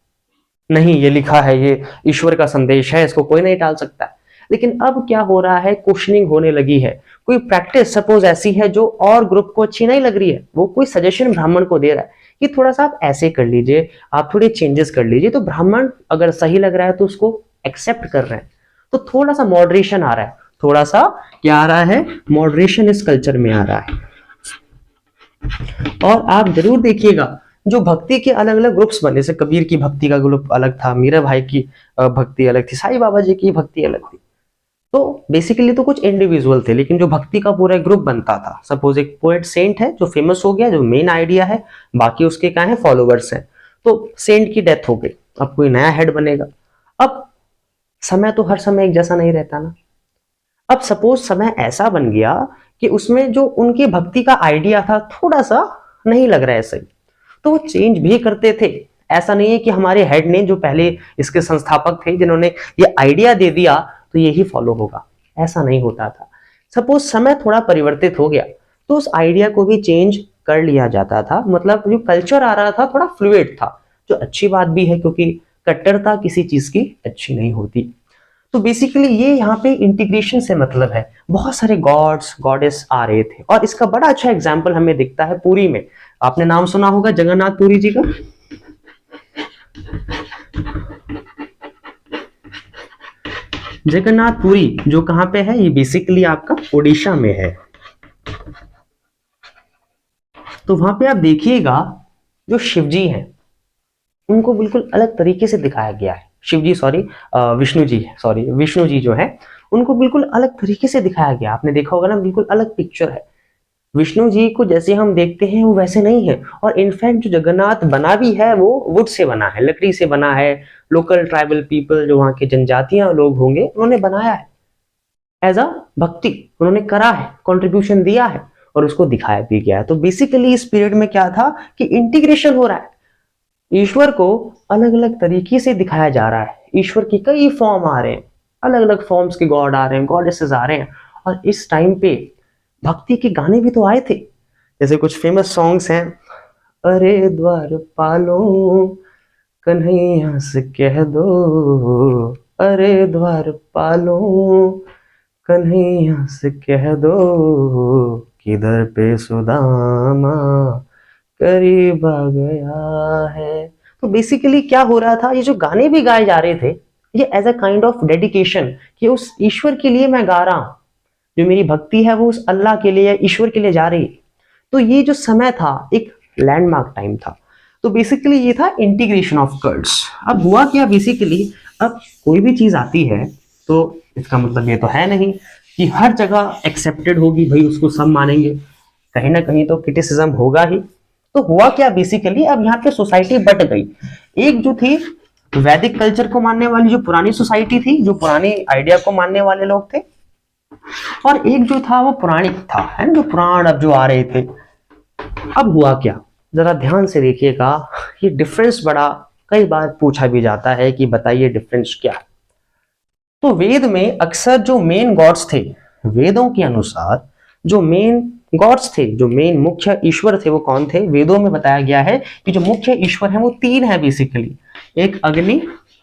नहीं ये लिखा है, ये ईश्वर का संदेश है, इसको कोई नहीं टाल सकता। लेकिन अब क्या हो रहा है, क्वेश्चनिंग होने लगी है। कोई प्रैक्टिस सपोज ऐसी है जो और ग्रुप को अच्छी नहीं लग रही है, वो कोई सजेशन ब्राह्मण को दे रहा है कि थोड़ा सा आप ऐसे कर लीजिए, आप थोड़े चेंजेस कर लीजिए, तो ब्राह्मण अगर सही लग रहा है तो उसको एक्सेप्ट कर रहे हैं। तो थोड़ा सा मॉडरेशन आ रहा है, थोड़ा सा क्या आ रहा है, मॉडरेशन इस कल्चर में आ रहा है। और आप जरूर देखिएगा जो भक्ति के अलग अलग ग्रुप्स बने, जैसे कबीर की भक्ति का ग्रुप अलग था, मीरा भाई की भक्ति अलग थी, साईं बाबा जी की भक्ति अलग थी। तो बेसिकली तो कुछ इंडिविजुअल थे, लेकिन जो भक्ति का पूरा ग्रुप बनता था, सपोज एक पोएट सेंट है जो फेमस हो गया, जो मेन आइडिया है, बाकी उसके क्या है, फॉलोवर्स हैं। तो सेंट की डेथ हो गई, अब कोई नया हेड बनेगा। अब समय तो हर समय एक जैसा नहीं रहता ना। अब सपोज समय ऐसा बन गया कि उसमें जो उनकी भक्ति का आइडिया था थोड़ा सा नहीं लग रहा है सही, तो वो चेंज भी करते थे। ऐसा नहीं है कि हमारे हेड ने, जो पहले इसके संस्थापक थे, जिन्होंने ये आइडिया दे दिया तो यही फॉलो होगा, ऐसा नहीं होता था। सपोज समय थोड़ा परिवर्तित हो गया तो उस आइडिया को भी चेंज कर लिया जाता था। मतलब जो कल्चर आ रहा था थोड़ा फ्लूइड था, जो अच्छी बात भी है, क्योंकि कट्टरता किसी चीज की अच्छी नहीं होती। तो बेसिकली ये यहाँ पे इंटीग्रेशन से मतलब है, बहुत सारे गॉड्स गॉडेस आ रहे थे। और इसका बड़ा अच्छा एग्जाम्पल हमें दिखता है पुरी में। आपने नाम सुना होगा जगन्नाथ पुरी जी का। जगन्नाथ पुरी जो कहां पे है, ये बेसिकली आपका उड़ीसा में है। तो वहां पे आप देखिएगा जो शिवजी हैं उनको बिल्कुल अलग तरीके से दिखाया गया है। शिवजी सॉरी विष्णु जी जो है उनको बिल्कुल अलग तरीके से दिखाया गया। आपने देखा होगा ना, बिल्कुल अलग पिक्चर है। विष्णु जी को जैसे हम देखते हैं वो वैसे नहीं है। और इनफैक्ट जो जगन्नाथ बना भी है वो वुड से बना है, लकड़ी से बना है। लोकल ट्राइबल पीपल, जो वहां के जनजातियां लोग होंगे, उन्होंने बनाया है एज अ भक्ति, उन्होंने करा है, कंट्रीब्यूशन दिया है और उसको दिखाया भी गया है। तो बेसिकली इस पीरियड में क्या था कि इंटीग्रेशन हो रहा है, ईश्वर को अलग अलग तरीके से दिखाया जा रहा है। ईश्वर की कई फॉर्म आ रहे हैं, अलग अलग फॉर्म्स के गॉड आ रहे हैं, गॉडेसेस आ रहे हैं। और इस टाइम पे भक्ति के गाने भी तो आए थे, जैसे कुछ फेमस सॉन्ग्स हैं, अरे द्वार पालो कन्हैया से कह दो, अरे द्वार पालो कन्हैया से कह दो, किधर पे सुदामा करीब आ गया है। तो बेसिकली क्या हो रहा था, ये जो गाने भी गाए जा रहे थे ये as a kind of dedication, कि उस ईश्वर के लिए मैं गा रहा हूं, जो मेरी भक्ति है वो उस अल्लाह के लिए, ईश्वर के लिए जा रही है। तो ये जो समय था एक लैंडमार्क टाइम था। तो बेसिकली ये था इंटीग्रेशन ऑफ कल्ट्स। अब हुआ क्या बेसिकली, अब कोई भी चीज आती है तो इसका मतलब ये तो है नहीं कि हर जगह एक्सेप्टेड होगी, भाई उसको सब मानेंगे, कहीं ना कहीं तो क्रिटिसिज्म होगा ही। तो हुआ क्या बेसिकली, अब यहाँ पे सोसाइटी बट गई। एक जो थी वैदिक कल्चर को मानने वाली, जो पुरानी सोसाइटी थी, जो पुरानी आइडिया को मानने वाले लोग थे, और एक जो था वो पौराणिक था, है ना, जो पुराण अब जो आ रहे थे। अब हुआ क्या, जरा ध्यान से देखिएगा, ये डिफरेंस बड़ा कई बार पूछा भी जाता है कि बताइए डिफरेंस क्या है। तो वेद में अक्सर जो मेन गॉड्स थे, वेदों के अनुसार जो मेन गॉड्स थे, जो मेन मुख्य ईश्वर थे, वो कौन थे। वेदों में बताया गया है कि जो मुख्य ईश्वर है वो तीन है बेसिकली। एक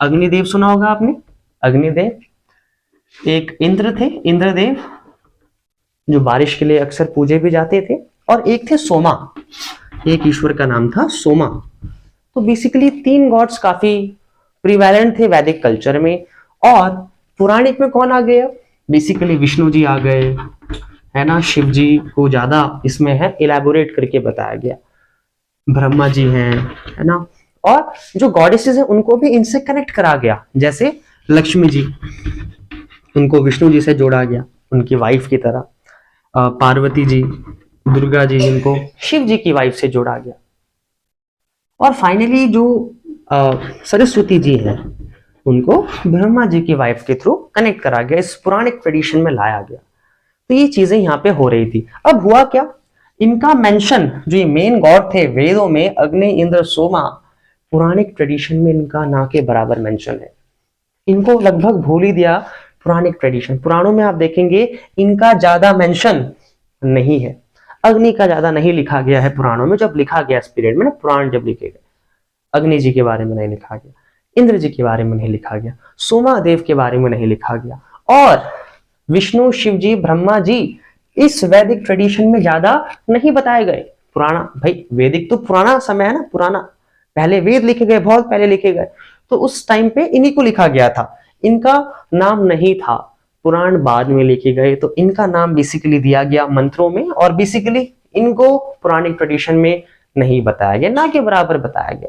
अग्निदेव सुना होगा आपने, अग्निदेव। एक इंद्र थे, इंद्रदेव, जो बारिश के लिए अक्सर पूजे भी जाते थे। और एक थे सोमा, एक ईश्वर का नाम था सोमा। तो बेसिकली तीन गॉड्स काफी प्रिवेलेंट थे वैदिक कल्चर में। और पुराणिक में कौन आ गया, बेसिकली विष्णु जी आ गए, है ना। शिव जी को ज्यादा इसमें है इलेबोरेट करके बताया गया, ब्रह्मा जी हैं, है ना। और जो गॉडेसेस हैं उनको भी इनसे कनेक्ट करा गया, जैसे लक्ष्मी जी, उनको विष्णु जी से जोड़ा गया उनकी वाइफ की तरह। पार्वती जी, दुर्गा जी, जिनको शिव जी की वाइफ से जोड़ा गया। और फाइनली जो सरस्वती जी हैं उनको ब्रह्मा जी की वाइफ के थ्रू कनेक्ट करा गया, इस पुराणिक ट्रेडिशन में लाया गया। तो ये चीजें यहाँ पे हो रही थी। अब हुआ क्या, इनका मेंशन, जो ये मेन गॉड थे वेदों में, अग्नि इंद्र सोमा, पुराणिक ट्रेडिशन में इनका ना के बराबर मेंशन है। इनको लगभग भूल ही दिया पुराणिक ट्रेडिशन। पुराणों में आप देखेंगे इनका ज्यादा मेंशन नहीं है, अग्नि का ज्यादा नहीं लिखा गया है पुराणों में। जब लिखा गया इस पीरियड में ना, पुराण जब लिखे गए, अग्नि जी के बारे में नहीं लिखा गया, इंद्र जी के बारे में नहीं लिखा गया, सोमा देव के बारे में नहीं लिखा गया। और विष्णु, शिव जी, ब्रह्मा जी इस वैदिक ट्रेडिशन में ज्यादा नहीं बताए गए। पुराना, भाई वैदिक तो पुराना समय है ना, पुराना, पहले वेद लिखे गए, बहुत पहले लिखे गए। तो उस टाइम पे इन्हीं को लिखा गया था, इनका नाम नहीं था। पुराण बाद में लिखे गए तो इनका नाम बेसिकली दिया गया मंत्रों में, और बेसिकली इनको पुरानिक ट्रेडिशन में नहीं बताया गया, ना के बराबर बताया गया।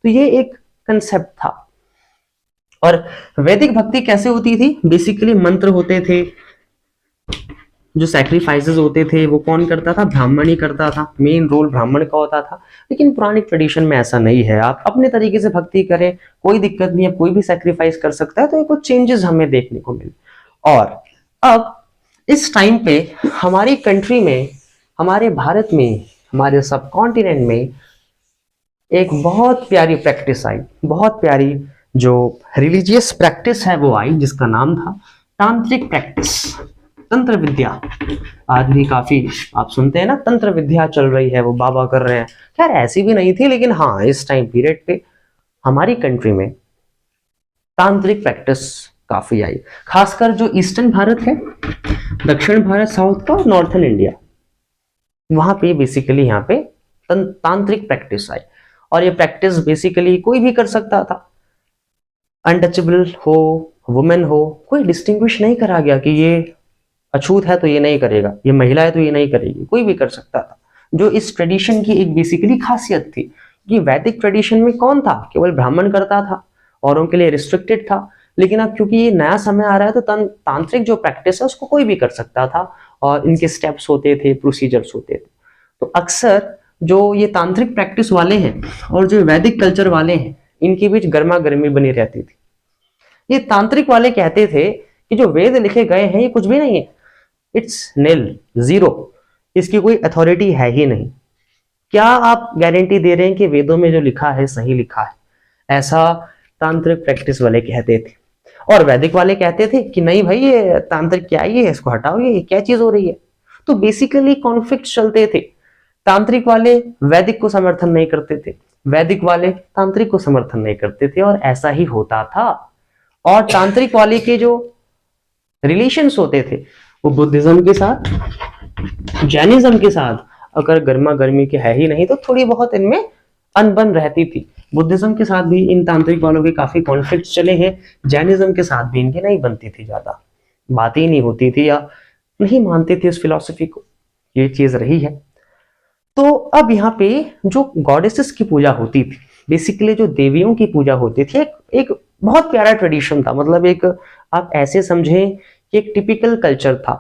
तो ये एक कंसेप्ट था। और वैदिक भक्ति कैसे होती थी, बेसिकली मंत्र होते थे, जो सैक्रिफाइसेस होते थे वो कौन करता था, ब्राह्मण ही करता था, मेन रोल ब्राह्मण का होता था। लेकिन पुरानी ट्रेडिशन में ऐसा नहीं है, आप अपने तरीके से भक्ति करें, कोई दिक्कत नहीं है, कोई भी सैक्रिफाइस कर सकता है। तो ये कुछ चेंजेस हमें देखने को मिले। और अब इस टाइम पे हमारी कंट्री में, हमारे भारत में, हमारे सब कॉन्टिनेंट में एक बहुत प्यारी प्रैक्टिस आई, बहुत प्यारी जो रिलीजियस प्रैक्टिस है वो आई, जिसका नाम था तांत्रिक प्रैक्टिस, तंत्र विद्या। आज भी काफी आप सुनते हैं ना, तंत्र विद्या चल रही है, वो बाबा कर रहे हैं। खैर ऐसी भी नहीं थी, लेकिन हाँ इस टाइम पीरियड पे हमारी कंट्री में तांत्रिक प्रैक्टिस काफी आई, खासकर जो ईस्टर्न भारत है, दक्षिण भारत, साउथ का, नॉर्थन इंडिया, वहां पे बेसिकली यहाँ पे तांत्रिक प्रैक्टिस आई। और ये प्रैक्टिस बेसिकली कोई भी कर सकता था, अनटचेबल हो, वुमेन हो, कोई डिस्टिंग्विश नहीं करा गया कि ये अछूत है तो ये नहीं करेगा, ये महिला है तो ये नहीं करेगी, कोई भी कर सकता था। जो इस ट्रेडिशन की एक बेसिकली खासियत थी कि वैदिक ट्रेडिशन में कौन था, केवल ब्राह्मण करता था, औरों के लिए रिस्ट्रिक्टेड था। लेकिन अब क्योंकि ये नया समय आ रहा है तो तांत्रिक जो प्रैक्टिस है उसको कोई भी कर सकता था, और इनके स्टेप्स होते थे, प्रोसीजर्स होते थे। तो अक्सर जो ये तांत्रिक प्रैक्टिस वाले हैं और जो वैदिक कल्चर वाले हैं, इनके बीच गर्मा गर्मी बनी रहती थी। ये तांत्रिक वाले कहते थे कि जो वेद लिखे गए हैं ये कुछ भी नहीं है, इट्स नील, जीरो, इसकी कोई अथॉरिटी है ही नहीं। क्या आप गारंटी दे रहे हैं कि वेदों में जो लिखा है सही लिखा है? ऐसा तांत्रिक प्रैक्टिस वाले कहते थे। और वैदिक वाले कहते थे कि नहीं भाई, ये तांत्रिक क्या है, ये इसको हटाओ, ये क्या चीज हो रही है। तो बेसिकली कॉन्फ्लिक्ट चलते थे। तांत्रिक वाले वैदिक को समर्थन नहीं करते थे, वैदिक वाले तांत्रिक को समर्थन नहीं करते थे, और ऐसा ही होता था। और तांत्रिक वाले के जो रिलेशंस होते थे वो बुद्धिज्म के साथ, जैनिज्म के साथ अगर गर्मा गर्मी के है ही नहीं तो थोड़ी बहुत इनमें अनबन रहती थी। बुद्धिज्म के साथ भी इन तांत्रिक वालों के काफी कॉन्फ्लिक्ट चले हैं, जैनिज्म के साथ भी इनकी नहीं बनती थी, ज्यादा बात ही नहीं होती थी, या नहीं मानते थे उस फिलॉसफी को, ये चीज रही है। तो अब यहाँ पे जो गॉडेसेस की पूजा होती थी, बेसिकली जो देवियों की पूजा होती थी, एक बहुत प्यारा ट्रेडिशन था। मतलब एक आप ऐसे समझें कि एक टिपिकल कल्चर था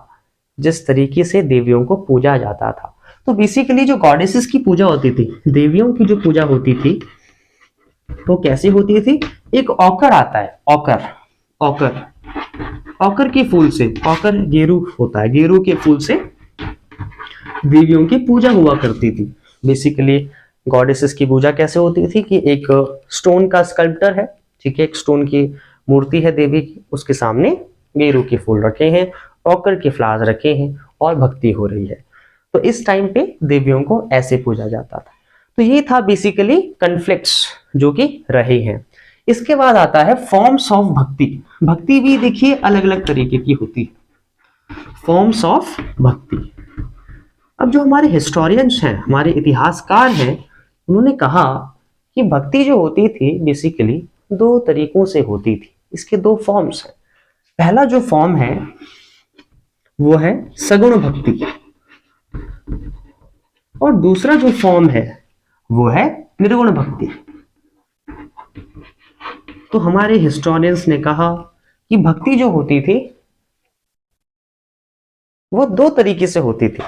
जिस तरीके से देवियों को पूजा जाता था। तो बेसिकली जो गॉडेसेस की पूजा होती थी, देवियों की जो पूजा होती थी, वो कैसी होती थी? एक ऑकर आता है, ऑकर, ऑकर, ऑकर के फूल से, ऑकर गेरू होता है, गेरू के फूल से देवियों की पूजा हुआ करती थी। बेसिकली गॉडेसेस की पूजा कैसे होती थी कि एक स्टोन का स्कल्प्टर है, ठीक है, एक स्टोन की मूर्ति है देवी की, उसके सामने गेरू के फूल रखे हैं, ऑकर के फ्लावर्स रखे हैं, और भक्ति हो रही है। तो इस टाइम पे देवियों को ऐसे पूजा जाता था। तो ये था बेसिकली कन्फ्लिक्ट्स जो कि रहे हैं। इसके बाद आता है फॉर्म्स ऑफ भक्ति। भक्ति भी देखिए अलग अलग तरीके की होती है, फॉर्म्स ऑफ भक्ति। अब जो हमारे हिस्टोरियंस हैं, हमारे इतिहासकार हैं, उन्होंने कहा कि भक्ति जो होती थी बेसिकली दो तरीकों से होती थी, इसके दो फॉर्म्स हैं। पहला जो फॉर्म है वो है सगुण भक्ति, और दूसरा जो फॉर्म है वो है निर्गुण भक्ति। तो हमारे हिस्टोरियंस ने कहा कि भक्ति जो होती थी वो दो तरीके से होती थी,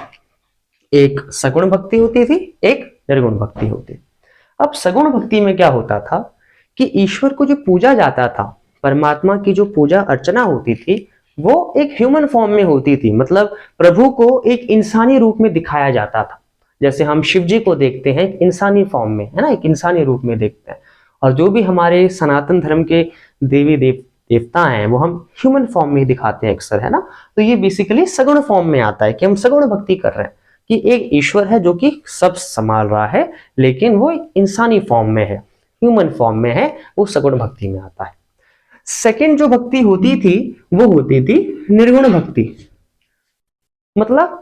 एक सगुण भक्ति होती थी, एक निर्गुण भक्ति होती। अब सगुण भक्ति में क्या होता था कि ईश्वर को जो पूजा जाता था, परमात्मा की जो पूजा अर्चना होती थी, वो एक ह्यूमन फॉर्म में होती थी। मतलब प्रभु को एक इंसानी रूप में दिखाया जाता था। जैसे हम शिव जी को देखते हैं इंसानी फॉर्म में, है ना, एक इंसानी रूप में देखते हैं। और जो भी हमारे सनातन धर्म के देवी देवता हैं वो हम ह्यूमन फॉर्म में ही दिखाते हैं अक्सर, है ना। तो ये बेसिकली सगुण फॉर्म में आता है कि हम सगुण भक्ति कर रहे हैं, कि एक ईश्वर है जो कि सब संभाल रहा है, लेकिन वो इंसानी फॉर्म में है, ह्यूमन फॉर्म में है, वो सगुण भक्ति में आता है। सेकंड जो भक्ति होती थी वो होती थी निर्गुण भक्ति। मतलब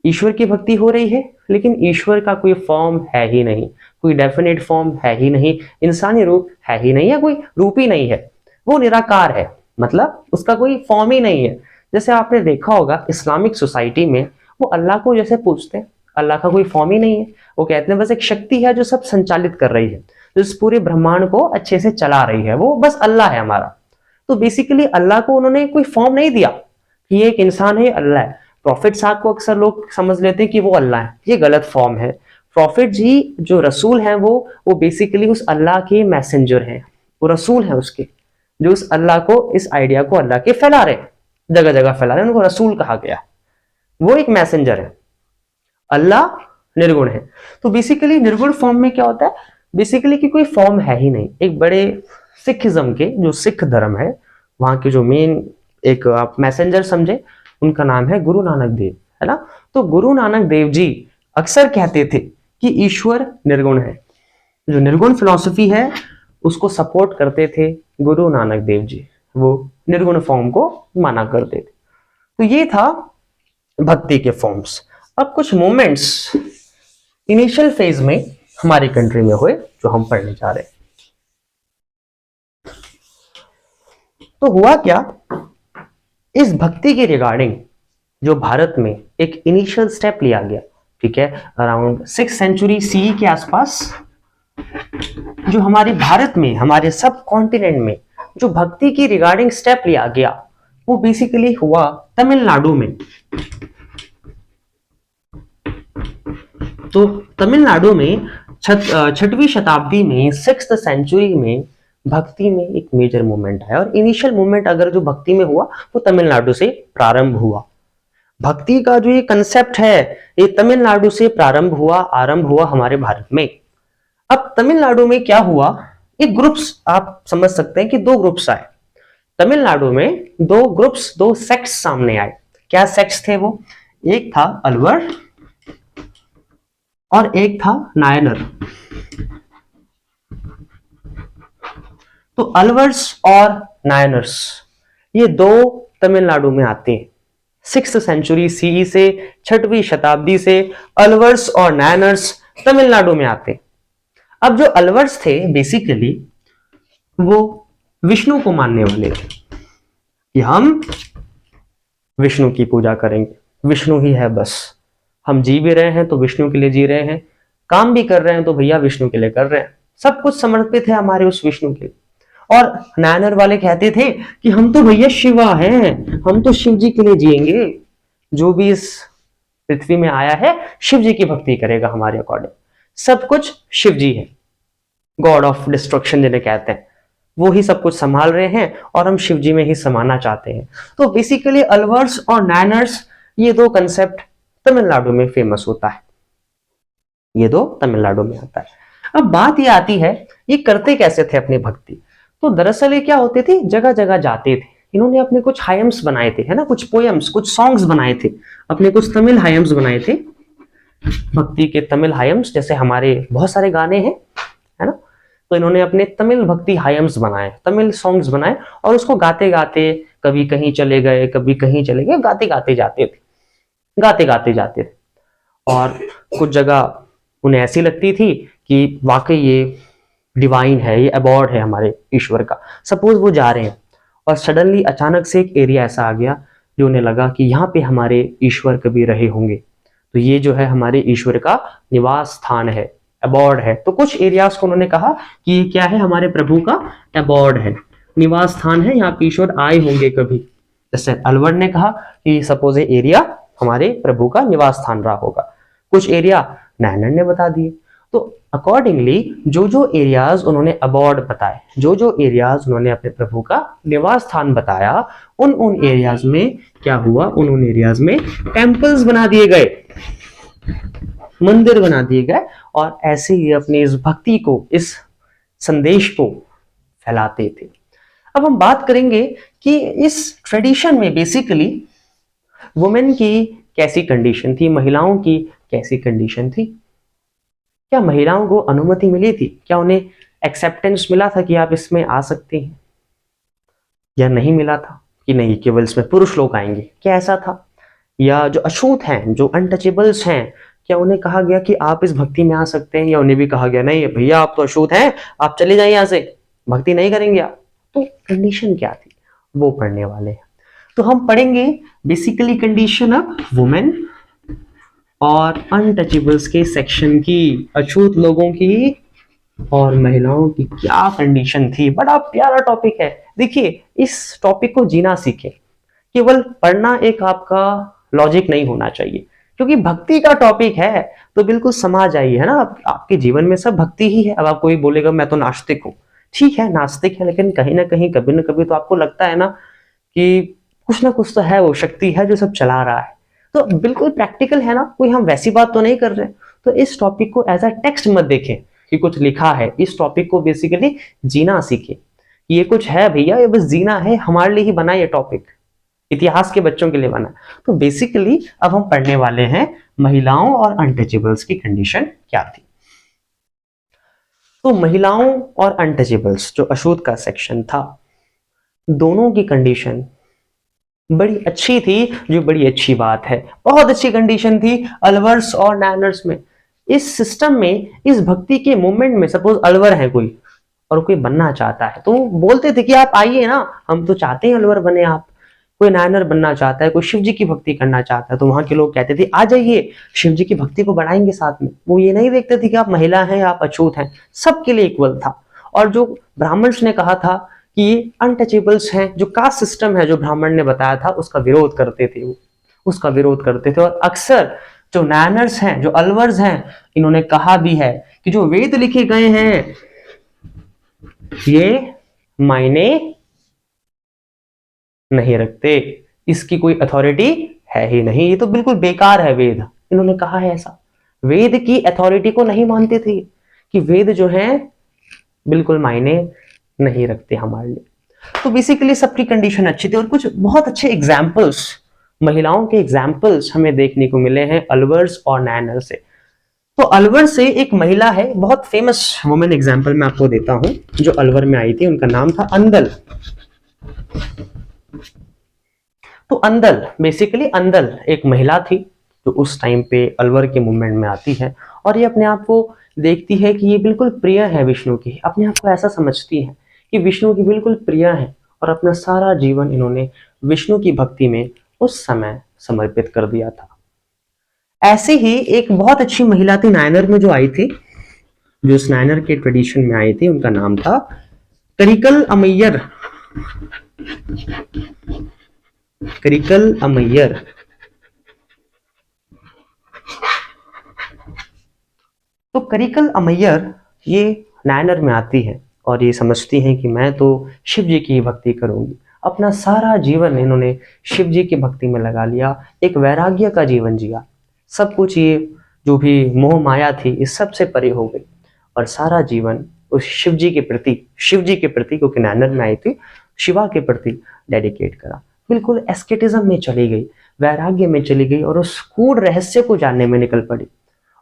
ईश्वर की भक्ति हो रही है लेकिन ईश्वर का कोई फॉर्म है ही नहीं, कोई डेफिनेट फॉर्म है ही नहीं, इंसानी रूप है ही नहीं है, कोई रूप ही नहीं है, वो निराकार है, मतलब उसका कोई फॉर्म ही नहीं है। जैसे आपने देखा होगा इस्लामिक सोसाइटी में वो अल्लाह को जैसे पूछते हैं, अल्लाह का कोई फॉर्म ही नहीं है, वो कहते हैं बस एक शक्ति है जो सब संचालित कर रही है, जो इस पूरे ब्रह्मांड को अच्छे से चला रही है, वो बस अल्लाह है हमारा। तो बेसिकली अल्लाह को उन्होंने कोई फॉर्म नहीं दिया कि ये एक इंसान है, अल्लाह है। प्रॉफिट साहब को अक्सर लोग समझ लेते हैं कि वो अल्लाह है, ये गलत फॉर्म है। प्रॉफिट जी जो रसूल हैं वो बेसिकली उस अल्लाह के मैसेंजर हैं, वो रसूल हैं उसके, जो उस अल्लाह को, इस आइडिया को अल्लाह के फैला रहे हैं, जगह जगह फैला रहे हैं, उनको रसूल कहा गया। वो एक मैसेंजर है, अल्लाह निर्गुण है। तो बेसिकली निर्गुण फॉर्म में क्या होता है, बेसिकली कि कोई फॉर्म है ही नहीं। एक बड़े सिखिज्म के जो सिख धर्म है, वहां के जो मेन एक आप मैसेंजर समझे, उनका नाम है गुरु नानक देव, है ना। तो गुरु नानक देव जी अक्सर कहते थे कि ईश्वर निर्गुण है। जो निर्गुण फिलॉसफी है उसको सपोर्ट करते थे गुरु नानक देव जी, वो निर्गुण फॉर्म को माना करते थे। तो ये था भक्ति के फॉर्म्स। अब कुछ मोमेंट्स इनिशियल फेज में हमारी कंट्री में हुए जो हम पढ़ने जा रहे हैं। तो हुआ क्या, इस भक्ति के रिगार्डिंग जो भारत में एक इनिशियल स्टेप लिया गया, ठीक है, अराउंड 6th सेंचुरी सीई के आसपास, जो हमारे भारत में, हमारे सब कॉन्टिनेंट में जो भक्ति की रिगार्डिंग स्टेप लिया गया, वो बेसिकली हुआ तमिलनाडु में। तो तमिलनाडु में 6वीं शताब्दी में 6th सेंचुरी में भक्ति में एक मेजर मूवमेंट आया। और इनिशियल मूवमेंट अगर जो भक्ति में हुआ वो तमिलनाडु से प्रारंभ हुआ। भक्ति का जो ये कंसेप्ट है ये तमिलनाडु से प्रारंभ हुआ, आरंभ हुआ हमारे भारत में। अब तमिलनाडु में क्या हुआ, एक ग्रुप्स आप समझ सकते हैं कि दो ग्रुप्स आए तमिलनाडु में, दो ग्रुप्स, दो सेक्ट्स सामने आए। क्या सेक्ट्स थे वो, एक था अलवर और एक था नायनर। तो अलवर्स और नायनर्स ये दो तमिलनाडु में आते हैं। 6th सेंचुरी सीई से 6वीं शताब्दी से अलवर्स और नायनर्स तमिलनाडु में आते हैं। अब जो अलवर्स थे बेसिकली वो विष्णु को मानने वाले थे कि हम विष्णु की पूजा करेंगे, विष्णु ही है बस, हम जी भी रहे हैं तो विष्णु के लिए जी रहे हैं, काम भी कर रहे हैं तो भैया विष्णु के लिए कर रहे हैं, सब कुछ समर्पित है हमारे उस विष्णु के लिए। और नायनर वाले कहते थे कि हम तो भैया शिवा हैं, हम तो शिव जी के लिए जिएंगे, जो भी इस पृथ्वी में आया है शिव जी की भक्ति करेगा हमारे अकॉर्डिंग, सब कुछ शिव जी है, गॉड ऑफ डिस्ट्रक्शन जिन्हें कहते हैं, वो ही सब कुछ संभाल रहे हैं और हम शिव जी में ही समाना चाहते हैं। तो बेसिकली अलवर्स और नायनर्स ये दो कंसेप्ट तमिलनाडु में फेमस होता है, ये दो तमिलनाडु में आता है। अब बात ये आती है ये करते कैसे थे अपनी भक्ति। तो दरअसल ये क्या होते थे, जगह जगह जाते थे, इन्होंने अपने कुछ हायम्स बनाए थे, है ना, कुछ पोयम्स, कुछ सॉन्ग्स बनाए थे, अपने कुछ तमिल हायम्स बनाए थे, भक्ति के तमिल हायम्स, जैसे हमारे बहुत सारे गाने हैं, है ना। तो इन्होंने अपने तमिल भक्ति हायम्स बनाए, तमिल सॉन्ग्स बनाए और उसको गाते गाते कभी कहीं चले गए, कभी कहीं चले गए, गाते गाते जाते थे, गाते गाते जाते थे। और कुछ जगह उन्हें ऐसी लगती थी कि वाकई ये डिवाइन है, ये अबॉर्ड है हमारे ईश्वर का। सपोज वो जा रहे हैं और सडनली अचानक से एक एरिया ऐसा आ गया जो उन्हें लगा कि यहाँ पे हमारे ईश्वर कभी रहे होंगे, तो ये जो है हमारे ईश्वर का निवास स्थान है, अबॉर्ड है। तो कुछ एरियाज को उन्होंने कहा कि ये क्या है, हमारे प्रभु का अबॉर्ड है, निवास स्थान है, यहाँ पे ईश्वर आए होंगे कभी। जैसे अलवर ने कहा कि सपोज एरिया हमारे प्रभु का निवास स्थान रहा होगा, कुछ एरिया नायनर ने बता दिए। तो अकॉर्डिंगली जो जो एरियाज उन्होंने अबॉर्ड बताए, जो जो एरियाज उन्होंने अपने प्रभु का निवास स्थान बताया, उन उन एरियाज में क्या हुआ, उन उन एरियाज में टेम्पल्स बना दिए गए, मंदिर बना दिए गए, और ऐसे ही अपनी इस भक्ति को, इस संदेश को फैलाते थे। अब हम बात करेंगे कि इस ट्रेडिशन में बेसिकली वुमेन की कैसी कंडीशन थी, महिलाओं की कैसी कंडीशन थी। क्या महिलाओं को अनुमति मिली थी, क्या उन्हें एक्सेप्टेंस मिला था कि आप इसमें आ सकते हैं, या नहीं मिला था कि नहीं केवल इसमें पुरुष लोग आएंगे, क्या ऐसा था। या जो अछूत हैं, जो अनटचेबल्स हैं, क्या उन्हें कहा गया कि आप इस भक्ति में आ सकते हैं, या उन्हें भी कहा गया नहीं भैया आप तो अछूत हैं, आप चले जाइए यहाँ से, भक्ति नहीं करेंगे आप। तो कंडीशन क्या थी वो पढ़ने वाले हैं। तो हम पढ़ेंगे बेसिकली कंडीशन ऑफ वुमेन और अनटचेबल्स के सेक्शन की, अछूत लोगों की और महिलाओं की क्या कंडीशन थी। बड़ा प्यारा टॉपिक है। देखिए इस टॉपिक को जीना सीखें, केवल पढ़ना एक आपका लॉजिक नहीं होना चाहिए, क्योंकि भक्ति का टॉपिक है तो बिल्कुल समा जाइए, है ना। आपके जीवन में सब भक्ति ही है। अब आप कोई बोलेगा मैं तो नास्तिक हूँ, ठीक है नास्तिक है, लेकिन कहीं ना कहीं कभी ना कभी तो आपको लगता है ना कि कुछ ना कुछ तो है, वो शक्ति है जो सब चला रहा है। तो बिल्कुल प्रैक्टिकल है ना, कोई हम वैसी बात तो नहीं कर रहे। तो इस टॉपिक को एज अ टेक्स्ट मत देखें कि कुछ लिखा है, इस टॉपिक को बेसिकली जीना सीखे। ये कुछ है भैया, ये बस जीना है, हमारे लिए ही बना ये टॉपिक, इतिहास के बच्चों के लिए बना। तो बेसिकली अब हम पढ़ने वाले हैं महिलाओं और अनटचेबल्स की कंडीशन क्या थी। तो महिलाओं और अनटचेबल्स जो अछूत का सेक्शन था, दोनों की कंडीशन बड़ी अच्छी थी, जो बड़ी अच्छी बात है, बहुत अच्छी कंडीशन थी अलवर्स और नैनर्स में। इस सिस्टम में, इस भक्ति के मूवमेंट में, सपोज अलवर है कोई और कोई बनना चाहता है, तो बोलते थे कि आप आइए ना, हम तो चाहते हैं अलवर बने आप। कोई नायनर बनना चाहता है, कोई शिव जी की भक्ति करना चाहता है, तो वहां के लोग कहते थे आ जाइए, शिव जी की भक्ति को बढ़ाएंगे साथ में। वो ये नहीं देखते थे कि आप महिला हैं या आप अछूत हैं, सबके लिए इक्वल था। और जो ब्राह्मण्स ने कहा था कि अनटचेबल्स हैं, जो कास्ट सिस्टम है जो ब्राह्मण ने बताया था, उसका विरोध करते थे, वो उसका विरोध करते थे। और अक्सर जो नायनर्स हैं, जो अलवर्स हैं, इन्होंने कहा भी है कि जो वेद लिखे गए हैं ये मायने नहीं रखते, इसकी कोई अथॉरिटी है ही नहीं, ये तो बिल्कुल बेकार है वेद। इन्होंने कहा है ऐसा, वेद की अथॉरिटी को नहीं मानते थे कि वेद जो है बिल्कुल मायने नहीं रखते हमारे लिए। तो बेसिकली सबकी कंडीशन अच्छी थी और कुछ बहुत अच्छे एग्जाम्पल्स, महिलाओं के एग्जाम्पल्स हमें देखने को मिले हैं अलवर्स और नैनर से। तो अलवर से एक महिला है, बहुत फेमस वुमेन एग्जाम्पल मैं आपको देता हूं, जो अलवर में आई थी, उनका नाम था अंदल। तो अंदल, बेसिकली अंदल एक महिला थी जो उस टाइम पे अलवर के मूवमेंट में आती है, और ये अपने आप को देखती है कि ये बिल्कुल प्रिय है विष्णु की, अपने आप को ऐसा समझती है कि विष्णु की बिल्कुल प्रिय है, और अपना सारा जीवन इन्होंने विष्णु की भक्ति में उस समय समर्पित कर दिया था। ऐसे ही एक बहुत अच्छी महिला थी नायनर में जो आई थी, जो इस नायनर के ट्रेडिशन में आई थी, उनका नाम था करिकल अमैयर। करिकल अमैयर। तो करिकल अमैयर ये नायनर में आती है और ये समझती हैं कि मैं तो शिव जी की भक्ति करूंगी। अपना सारा जीवन इन्होंने शिव जी की भक्ति में लगा लिया, एक वैराग्य का जीवन जिया, सब कुछ ये जो भी मोह माया थी इस सब से परे हो गई, और सारा जीवन उस शिव जी के प्रति क्योंकि नायनर में आई थी, शिवा के प्रति डेडिकेट करा। बिल्कुल एस्केटिज्म में चली गई, वैराग्य में चली गई, और उस गूढ़ रहस्य को जानने में निकल पड़ी।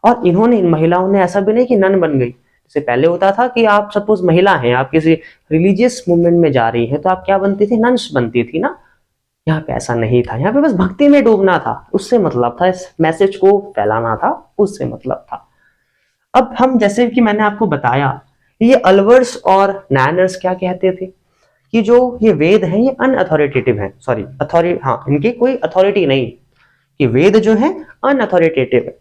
और इन्होंने, इन महिलाओं ने ऐसा भी नहीं कि नन बन गई, जैसे पहले होता था कि आप सपोज महिला हैं, आप किसी रिलीजियस मूवमेंट में जा रही हैं, तो आप क्या बनती थी, नन्स बनती थी ना। यहाँ पे ऐसा नहीं था, यहाँ पे बस भक्ति में डूबना था, उससे मतलब था, इस मैसेज को फैलाना था, उससे मतलब था। अब हम, जैसे कि मैंने आपको बताया, ये अलवर्स और नैनर्स क्या कहते थे कि जो ये वेद हैं ये अनअथॉरिटेटिव हैं, इनकी कोई अथॉरिटी नहीं, कि वेद जो है अनअथॉरिटेटिव है,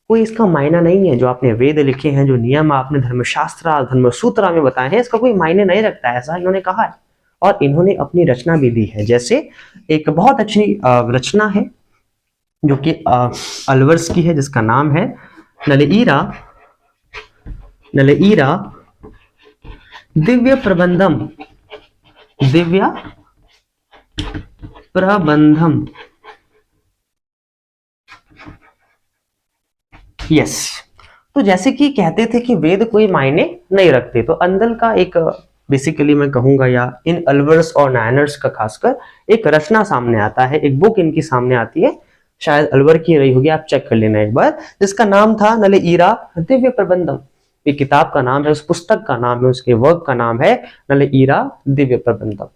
कोई इसका मायना नहीं है। जो आपने वेद लिखे हैं, जो नियम आपने धर्मशास्त्र धर्मसूत्र में बताए हैं, इसका कोई मायने नहीं रखता है, ऐसा इन्होंने कहा है। और इन्होंने अपनी रचना भी दी है, जैसे एक बहुत अच्छी रचना है जो कि अलवर्स की है, जिसका नाम है नलईरा दिव्य प्रबंधम। यस। तो जैसे कि कहते थे कि वेद कोई मायने नहीं रखते, तो अंदल का एक बेसिकली मैं कहूंगा, या इन अलवर्स और नायनर्स का खासकर एक रचना सामने आता है, एक बुक इनकी सामने आती है, शायद अलवर की रही होगी, आप चेक कर लेना एक बार, जिसका नाम था नलईरा दिव्य प्रबंधम। ये किताब का नाम है, उस पुस्तक का नाम है, उसके वर्क का नाम है नलईरा दिव्य प्रबंधम।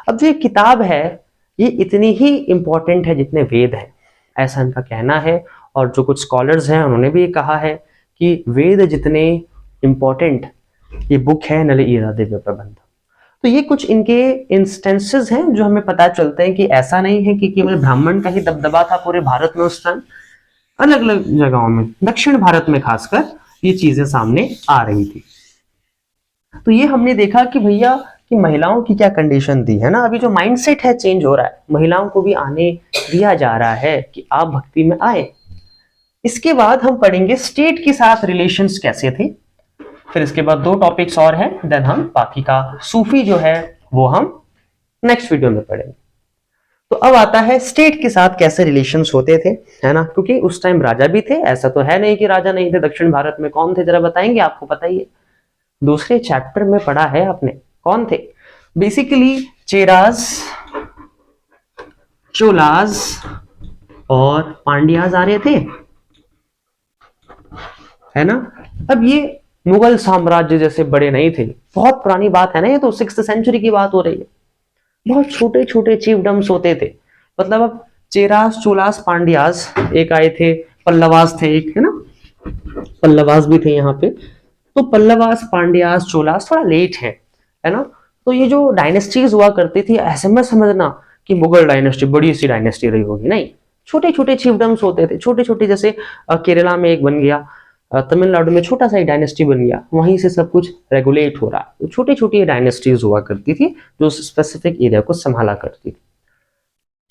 अब जो ये किताब है ये इतनी ही इंपॉर्टेंट है जितने वेद है, ऐसा इनका कहना है। और जो कुछ स्कॉलर्स हैं उन्होंने भी कहा है कि वेद जितने इंपॉर्टेंट ये बुक है नलईरा दिव्य प्रबंधम। तो ये कुछ इनके इंस्टेंसेस हैं जो हमें पता चलते हैं कि ऐसा नहीं है कि केवल ब्राह्मण का ही दबदबा था पूरे भारत में उस टाइम, अलग अलग जगहों में, दक्षिण भारत में खासकर ये चीजें सामने आ रही थी। तो ये हमने देखा कि भैया कि महिलाओं की क्या कंडीशन थी, है ना। अभी जो माइंडसेट है चेंज हो रहा है, महिलाओं को भी आने दिया जा रहा है कि आप भक्ति में आए। इसके बाद हम पढ़ेंगे स्टेट के साथ रिलेशंस कैसे थे, फिर इसके बाद 2 टॉपिक्स और हैं, देन हम बाकी का सूफी जो है वो हम नेक्स्ट वीडियो में पढ़ेंगे। तो अब आता है स्टेट के साथ कैसे रिलेशंस होते थे, है ना, क्योंकि उस टाइम राजा भी थे, ऐसा तो है नहीं कि राजा नहीं थे। दक्षिण भारत में कौन थे जरा बताएंगे, आपको पता ही है, दूसरे चैप्टर में पढ़ा है आपने, कौन थे? बेसिकली चेराज, चोलाज और पांड्याज आ रहे थे, है ना। अब ये मुगल साम्राज्य जैसे बड़े नहीं थे, बहुत पुरानी बात है ना, ये तो 6th सेंचुरी की बात हो रही है। बहुत छोटे छोटे चीफडम्स होते थे, मतलब अब चेरास, चोलास, पांड्यास एक आए थे, पल्लवास थे एक, है ना, पल्लवास भी थे यहाँ पे। तो पल्लवास, पांड्यास, चोलास थोड़ा लेट है ना। तो ये जो डायनेस्टीज हुआ करती थी, ऐसे मत समझना कि मुगल डायनेस्टी बड़ी सी डायनेस्टी रही होगी, नहीं, छोटे छोटे चीफडम्स होते थे, छोटे छोटे, जैसे केरला में एक बन गया, तमिलनाडु में छोटा सा ही डायनेस्टी बन गया, वहीं से सब कुछ रेगुलेट हो रहा है। तो छोटी छोटी डायनेस्टीज हुआ करती थी जो स्पेसिफिक एरिया को संभाला करती थी।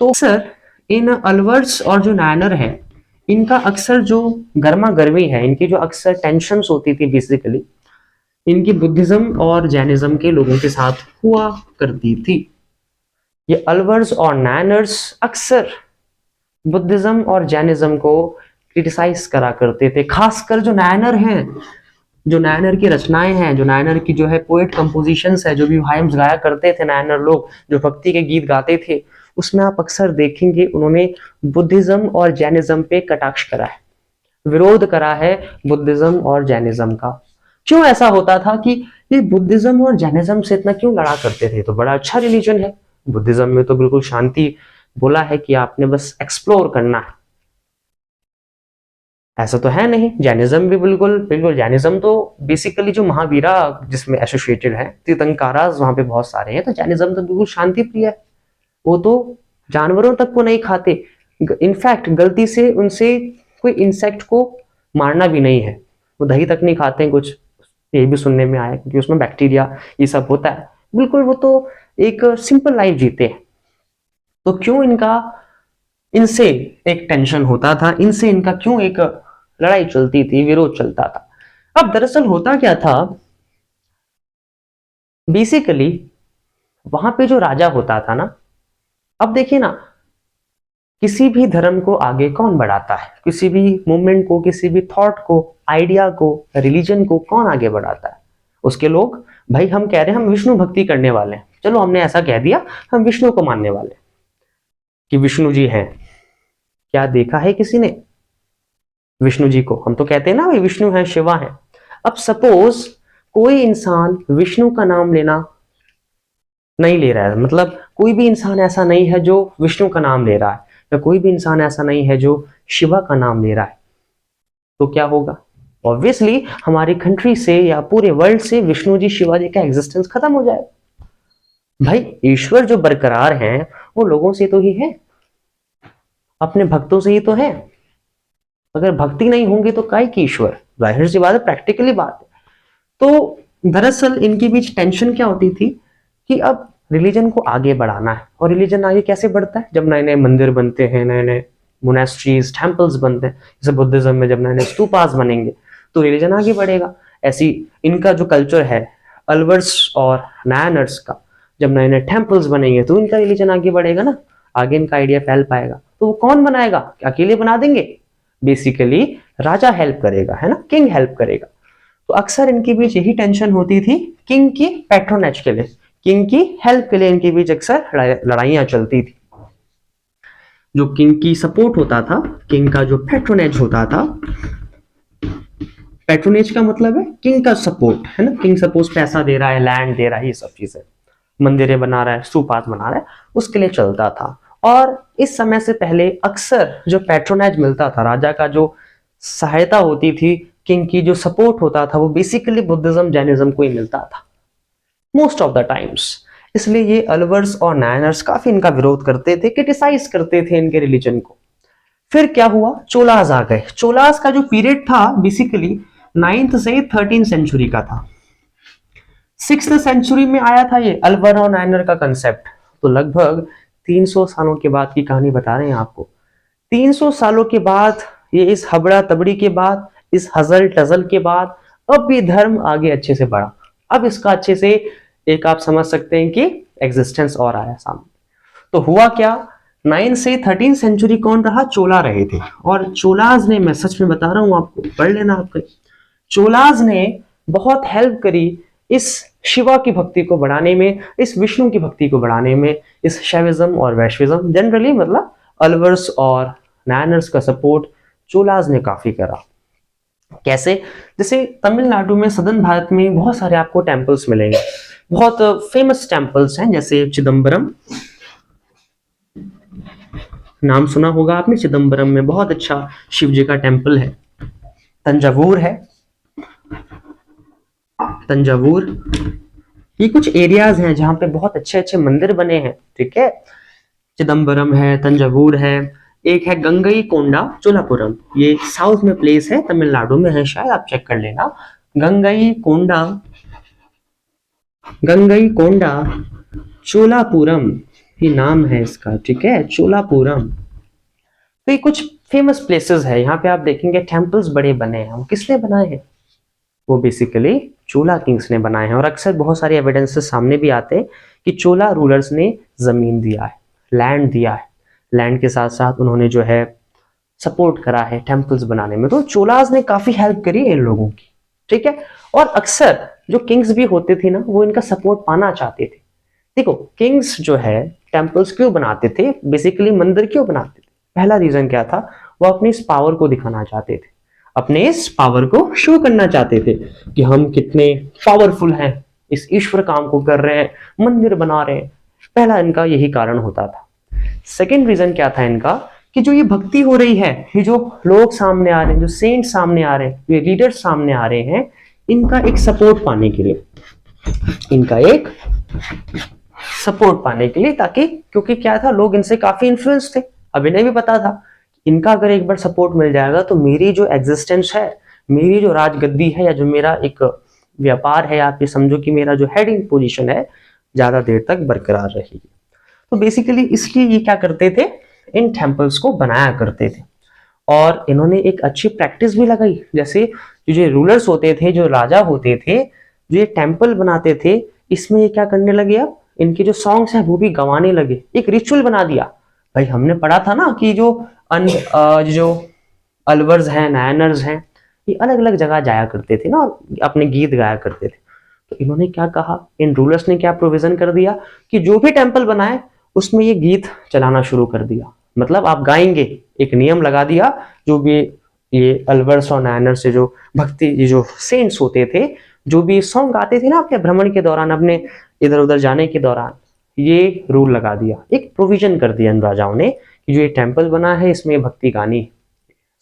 तो सर इन अलवर्स और जो नायनर है, इनका अक्सर जो गर्मा गर्मी है, इनकी जो अक्सर टेंशन्स होती थी बेसिकली, इनकी बुद्धिज्म और जैनिज्म के लोगों के साथ हुआ करती थी। ये अलवर्स और नायनर्स अक्सर बुद्धिज्म और जैनिज्म को क्रिटिसाइज करा करते थे, खासकर जो नायनर हैं, जो नायनर की रचनाएं हैं, जो नायनर की जो है पोएट कंपोजिशंस है, जो भी हाइम्स गाया करते थे नायनर लोग, जो भक्ति के गीत गाते थे, उसमें आप अक्सर देखेंगे उन्होंने बुद्धिज्म और जैनिज्म पे कटाक्ष करा है, विरोध करा है बुद्धिज्म और जैनिज्म का। क्यों ऐसा होता था कि ये बुद्धिज्म और जैनिज्म से इतना क्यों लड़ा करते थे? तो बड़ा अच्छा रिलीजन है, बुद्धिज्म में तो बिल्कुल शांति बोला है कि आपने बस एक्सप्लोर करना है, ऐसा तो है नहीं। जैनिज्म भी बिल्कुल बिल्कुल, जैनिज्म तो बेसिकली जो महावीरा जिसमें एसोसिएटेड है, तीर्थंकारास वहां पे बहुत सारे हैं, तो जैनिज्म तो बिल्कुल शांति प्रिय है, वो तो जानवरों तक को नहीं खाते, इनफैक्ट गलती से उनसे कोई इंसेक्ट को मारना भी नहीं है, वो दही तक नहीं खाते हैं, कुछ ये भी सुनने में आया, क्योंकि उसमें बैक्टीरिया ये सब होता है, बिल्कुल वो तो एक सिंपल लाइफ जीते हैं। तो क्यों इनका इनसे एक टेंशन होता था, इनसे इनका क्यों एक लड़ाई चलती थी, विरोध चलता था? अब दरअसल होता क्या था, बेसिकली वहां पे जो राजा होता था ना, अब देखिए ना, किसी भी धर्म को आगे कौन बढ़ाता है, किसी भी मूवमेंट को, किसी भी थॉट को, आइडिया को, रिलीजन को कौन आगे बढ़ाता है? उसके लोग। भाई हम कह रहे हैं हम विष्णु भक्ति करने वाले हैं, चलो हमने ऐसा कह दिया, हम विष्णु को मानने वाले कि विष्णु जी हैं। क्या देखा है किसी ने विष्णु जी को? हम तो कहते हैं ना भाई विष्णु है, शिवा है। अब सपोज कोई इंसान विष्णु का नाम लेना नहीं ले रहा है, मतलब कोई भी इंसान ऐसा नहीं है जो विष्णु का नाम ले रहा है, या कोई भी इंसान ऐसा नहीं है जो शिवा का नाम ले रहा है, तो क्या होगा? ऑब्वियसली हमारी कंट्री से या पूरे वर्ल्ड से विष्णु जी, शिवाजी का एग्जिस्टेंस खत्म हो जाएगा। भाई ईश्वर जो बरकरार हैं वो लोगों से तो ही है, अपने भक्तों से ही तो है। अगर भक्ति नहीं होंगी तो काय की ईश्वर? जाहिर सी बात है, प्रैक्टिकली बात है। तो दरअसल इनके बीच टेंशन क्या होती थी कि अब रिलीजन को आगे बढ़ाना है, और रिलीजन आगे कैसे बढ़ता है? जब नए नए मंदिर बनते हैं, नए नए मोनेस्ट्रीज, टेम्पल्स बनते हैं, जैसे बुद्धिज्म में जब नए नए स्तूपास बनेंगे तो रिलीजन आगे बढ़ेगा। ऐसी इनका जो कल्चर है अलवर्स और नायनर्स का, जब नए नए टेम्पल्स बनेंगे तो इनका रिलीजन आगे बढ़ेगा ना, आगे इनका आइडिया फैल पाएगा। तो वो कौन बनाएगा? अकेले बना देंगे? बेसिकली राजा हेल्प करेगा, है ना, किंग हेल्प करेगा। तो अक्सर इनके बीच यही टेंशन होती थी, किंग की पैट्रोनेज के लिए, किंग की हेल्प के लिए इनके बीच अक्सर लड़ाइयां चलती थी। जो किंग की सपोर्ट होता था, किंग का जो पैट्रोनेज होता था, पैट्रोनेज का मतलब है किंग का सपोर्ट, है ना, किंग सपोज पैसा दे रहा है, लैंड दे रहा है, ये सब चीजें, मंदिरें बना रहा है, स्तूपात बना रहा है, उसके लिए चलता था। और इस समय से पहले अक्सर जो पैट्रोनेज मिलता था, राजा का जो सहायता होती थी, किंग की जो सपोर्ट होता था, वो बेसिकली बुद्धिज्म, जैनिज्म को ही मिलता था मोस्ट ऑफ द टाइम्स। इसलिए ये अलवर्स और नायनर्स काफी इनका विरोध करते थे, क्रिटिसाइज करते थे इनके रिलीजन को। फिर क्या हुआ? चोलास आ गए। चोलास का जो पीरियड था बेसिकली 9th से 13th सेंचुरी का था। 6th सेंचुरी में आया था ये अलवर और नायनर का कंसेप्ट। तो लगभग 300 सालों के बाद की कहानी बता रहे हैं आपको। 300 सालों के बाद, ये इस हबड़ा तबड़ी के बाद, इस हजल टजल के बाद, अब ये धर्म आगे अच्छे से बढ़ा। अब इसका अच्छे से एक आप समझ सकते हैं कि एग्जिस्टेंस और आया सामने। तो हुआ क्या 9 से 13 सेंचुरी कौन रहा? चोला रहे थे। और चोलाज ने, मैं सच में बता रहा हूं आपको, पढ़ लेना आपको, चोलाज ने बहुत हेल्प करी इस शिवा की भक्ति को बढ़ाने में, इस विष्णु की भक्ति को बढ़ाने में, इस शैविज्म और वैष्णविज्म जनरली, मतलब अलवर्स और नायनर्स का सपोर्ट चोलाज ने काफी करा। कैसे? जैसे तमिलनाडु में, सदर्न भारत में बहुत सारे आपको टेम्पल्स मिलेंगे, बहुत फेमस टेम्पल्स हैं, जैसे चिदम्बरम, नाम सुना होगा आपने, चिदम्बरम में बहुत अच्छा शिव जी का टेम्पल है। तंजावुर है, तंजावुर, ये कुछ एरियाज हैं जहां पे बहुत अच्छे अच्छे मंदिर बने हैं, ठीक है। चिदम्बरम है, तंजावुर है, एक है गंगई कोंडा चोलापुरम, ये साउथ में प्लेस है, तमिलनाडु में है शायद, आप चेक कर लेना। गंगई कोंडा, गंगई कोंडा चोलापुरम, ये नाम है इसका, ठीक है, चोलापुरम। तो ये कुछ फेमस प्लेसेस है, यहाँ पे आप देखेंगे टेम्पल्स बड़े बने हैं। वो किसने बनाए हैं? वो बेसिकली चोला किंग्स ने बनाए हैं। और अक्सर बहुत सारे एविडेंसेस सामने भी आते हैं कि चोला रूलर्स ने जमीन दिया है, लैंड दिया है, लैंड के साथ साथ उन्होंने जो है सपोर्ट करा है टेम्पल्स बनाने में। तो चोलाज ने काफी हेल्प करी इन लोगों की, ठीक है। और अक्सर जो किंग्स भी होते थे ना, वो इनका सपोर्ट पाना चाहते थे। देखो, किंग्स जो है टेम्पल्स क्यों बनाते थे, बेसिकली मंदिर क्यों बनाते थे? पहला रीजन क्या था? वो अपनी इस पावर को दिखाना चाहते थे, अपने इस पावर को शो करना चाहते थे कि हम कितने पावरफुल हैं, इस ईश्वर काम को कर रहे हैं, मंदिर बना रहे हैं। पहला इनका यही कारण होता था। सेकेंड रीजन क्या था इनका? कि जो ये भक्ति हो रही है, ये जो लोग सामने आ रहे हैं, जो सेंट सामने आ रहे हैं, ये लीडर्स सामने आ रहे हैं, इनका एक सपोर्ट पाने के लिए, इनका एक सपोर्ट पाने के लिए, ताकि, क्योंकि क्या था, लोग इनसे काफी इन्फ्लुएंस थे। अब इन्हें भी पता था इनका अगर एक बार सपोर्ट मिल जाएगा तो मेरी जो एग्जिस्टेंस है, मेरी जो राजगद्दी है, या जो मेरा एक व्यापार है, आप ये समझो कि मेरा जो हेडिंग पोजीशन है, ज्यादा देर तक बरकरार रहेगी। तो बेसिकली इसलिए ये क्या करते थे, इन टेम्पल्स को बनाया करते थे। और इन्होंने एक अच्छी प्रैक्टिस भी लगाई, जैसे जो रूलर्स होते थे, जो राजा होते थे, जो ये टेम्पल बनाते थे, इसमें ये क्या करने लगे, अब इनके जो सॉन्ग्स हैं वो भी गवाने लगे, एक रिचुअल बना दिया। भाई हमने पढ़ा था ना कि जो अलवर्स हैं, नायनर्स हैं, ये अलग अलग जगह जाया करते थे ना, और अपने गीत गाया करते थे। तो इन्होंने क्या कहा, इन रूलर्स ने क्या प्रोविजन कर दिया कि जो भी टेम्पल बनाए उसमें ये गीत चलाना शुरू कर दिया, मतलब आप गाएंगे, एक नियम लगा दिया। जो भी ये अलवर्स और नायनर्स से जो भक्ति, ये जो सेंट्स होते थे, जो भी सॉन्ग गाते थे ना अपने भ्रमण के दौरान, अपने इधर उधर जाने के दौरान, ये रूल लगा दिया, एक प्रोविजन कर दिया इन राजाओं ने कि जो ये टेम्पल बना है इसमें भक्ति गानी,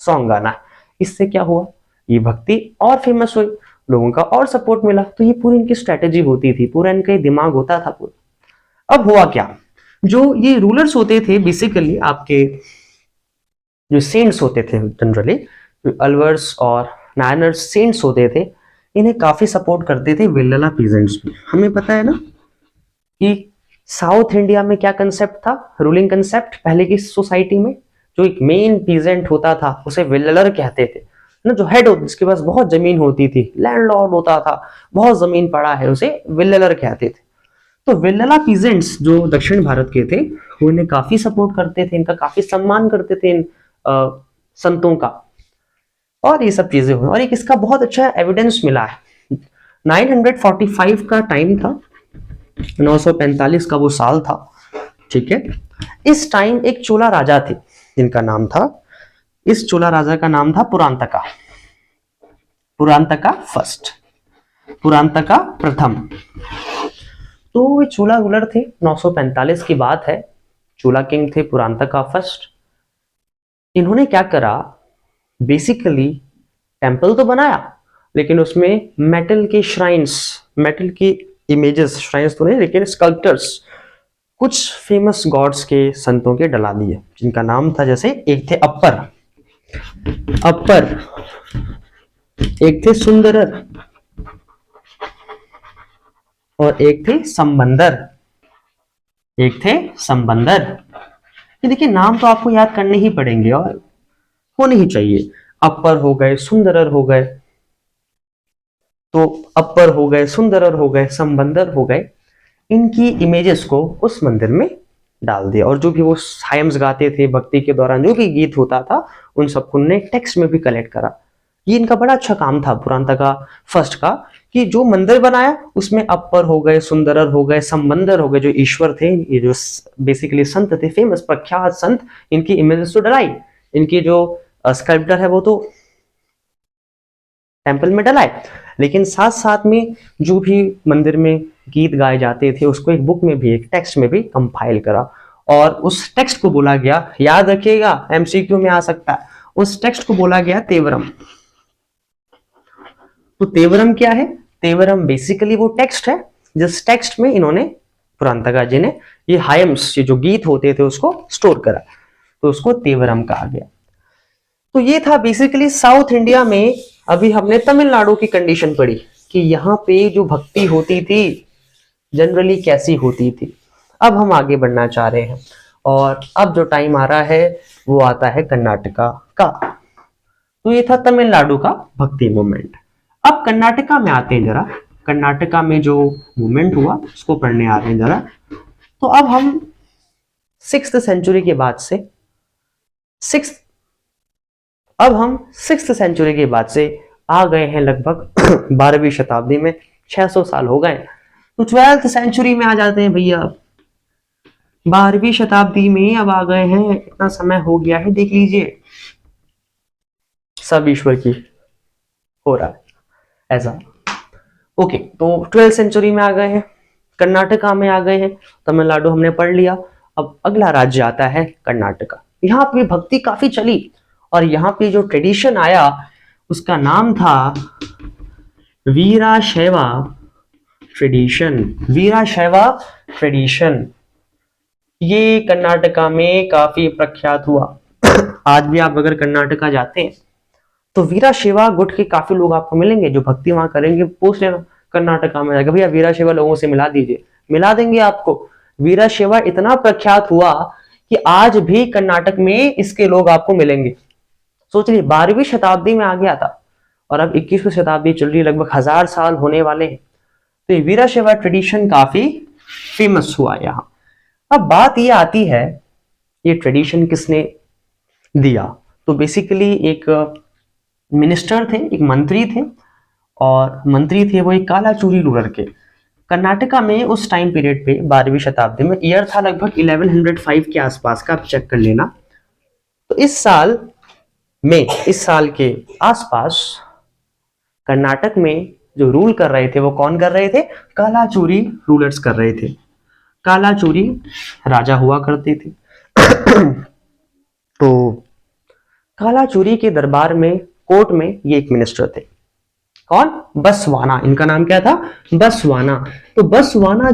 सॉन्ग गाना है। इससे क्या हुआ, ये भक्ति और फेमस हुई, लोगों का और सपोर्ट मिला। तो ये पूरी इनकी स्ट्रेटेजी होती थी, पूरा इनका दिमाग होता था पूरा। अब हुआ क्या, जो ये रूलर्स होते थे, बेसिकली आपके जो सेंट्स होते थे, जनरली अलवर्स और नायनर्स सेंट्स होते थे, इन्हें काफी सपोर्ट करते थे वेल्लला पीजेंट्स भी। हमें पता है ना कि साउथ इंडिया में क्या कंसेप्ट था, रूलिंग कंसेप्ट पहले की सोसाइटी में, जो एक मेन पीजेंट होता था उसे वेल्ललर कहते थे ना, जो हेड होता, जिसके पास बहुत जमीन होती थी, लैंडलॉर्ड होता था, बहुत जमीन पड़ा है, उसे वेल्ललर कहते थे। तो वेल्लला पीजेंट्स जो दक्षिण भारत के थे, वो इन्हें काफी सपोर्ट करते थे, इनका काफी सम्मान करते थे, इन संतों का। और ये सब चीजें हुई, और एक इसका बहुत अच्छा एविडेंस मिला है। 945 का टाइम था, 945 का वो साल था, ठीक है। इस टाइम एक चोला राजा थे जिनका नाम था, इस चोला राजा का नाम था पुरांतका, पुरांतका फर्स्ट, पुरांतका प्रथम। तो वे चोला रूलर थे, 945 की बात है, चोला किंग थे पुरांतका फर्स्ट। इन्होंने क्या करा, बेसिकली टेम्पल तो बनाया, लेकिन उसमें मेटल के श्राइन्स, मेटल की इमेजेस, श्राइन्स तो नहीं लेकिन स्कल्पचर्स, कुछ फेमस गॉड्स के, संतों के डला दिए, जिनका नाम था, जैसे एक थे अप्पर, अप्पर, एक थे सुंदरर, और एक थे संबंदर, एक थे संबंदर। ये देखिए, नाम तो आपको याद करने ही पड़ेंगे और होने ही चाहिए। अप्पर हो गए, सुंदरर हो गए, तो अप्पर हो गए, सुंदरर हो गए, संबंदर हो गए, इनकी इमेजेस को उस मंदिर में डाल दिया, और जो भी वो हायम्स गाते थे भक्ति के दौरान, जो भी गीत होता था, उन सबको उन्होंने टेक्स्ट में भी कलेक्ट करा। ये इनका बड़ा अच्छा काम था पुरांतका फर्स्ट का, कि जो मंदिर बनाया उसमें अपर हो गए, सुंदरर हो गए, संबंदर हो गए, जो ईश्वर थे, ये जो बेसिकली संत थे, फेमस प्रख्यात संत, इनकी इमेजेस तो डलाई, इनकी जो स्कल्पटर है वो तो टेम्पल में डलाए, लेकिन साथ साथ में जो भी मंदिर में गीत गाए जाते थे उसको एक बुक में भी, एक टेक्स्ट में भी कंपाइल करा, और उस टेक्स्ट को बोला गया, याद रखिएगा एमसीक्यू में आ सकता है, उस टेक्स्ट को बोला गया तेवरम। तो तेवरम क्या है? तेवरम बेसिकली वो टेक्स्ट है जिस टेक्स्ट में इन्होंने, पुरांतका जी ने, ये हायम्स, ये जो गीत होते थे उसको स्टोर करा, तो उसको तेवरम कहा गया। तो ये था बेसिकली साउथ इंडिया में। अभी हमने तमिलनाडु की कंडीशन पढ़ी कि यहाँ पे जो भक्ति होती थी जनरली कैसी होती थी। अब हम आगे बढ़ना चाह रहे हैं, और अब जो टाइम आ रहा है वो आता है कर्नाटका का। तो ये था तमिलनाडु का भक्ति मूवमेंट। अब कर्नाटका में आते हैं जरा, कर्नाटका में जो मूवमेंट हुआ उसको पढ़ने आ रहे हैं जरा। तो अब हम 6th सेंचुरी के बाद से अब हम 6th सेंचुरी के बाद से आ गए हैं लगभग 12वीं शताब्दी में, 600 साल हो गए। तो 12th सेंचुरी में आ जाते हैं भैया, 12वीं शताब्दी में अब आ गए हैं, इतना समय हो गया है, देख लीजिए सब ईश्वर की हो रहा है ऐसा। ओके, तो 12th सेंचुरी में आ गए हैं, कर्नाटका में आ गए हैं, तमिलनाडु हमने पढ़ लिया। अब अगला राज्य आता है कर्नाटका। यहाँ पे भक्ति काफी चली, और यहाँ पे जो ट्रेडिशन आया उसका नाम था वीराशैवा ट्रेडिशन। वीराशैवा ट्रेडिशन ये कर्नाटका में काफी प्रख्यात हुआ। आज भी आप अगर कर्नाटका जाते हैं तो वीराशैवा गुट के काफी लोग आपको मिलेंगे जो भक्ति वहां करेंगे। पूछ लेना कर्नाटका में जाकर, भैया वीराशैवा लोगों से मिला दीजिए, मिला देंगे आपको। वीराशैवा इतना प्रख्यात हुआ कि आज भी कर्नाटक में इसके लोग आपको मिलेंगे। सोच लीजिए 12वीं शताब्दी में आ गया था, और अब 21वीं शताब्दी चल रही है, लगभग 1000 साल होने वाले हैं। तो ये वीराशैवा ट्रेडिशन काफी फेमस हुआ यहाँ। अब बात ये आती है, ये ट्रेडिशन किसने दिया? तो बेसिकली एक मिनिस्टर थे, एक मंत्री थे, और मंत्री थे वो एक कालाचूरी रूलर के। कर्नाटका में उस टाइम पीरियड पे 12वीं शताब्दी में, ईयर था लगभग 1105 के आसपास का, आप चेक कर लेना। तो इस साल के आसपास कर्नाटक में जो रूल कर रहे थे वो कौन कर रहे थे? कालाचूरी रूलर्स कर रहे थे। कालाचूरी राजा हुआ करते थे। तो कालाचूरी के दरबार में, कोर्ट में, ये एक मिनिस्टर थे। कौन? बसवाना। इनका नाम क्या था? बसवाना। तो बसवाना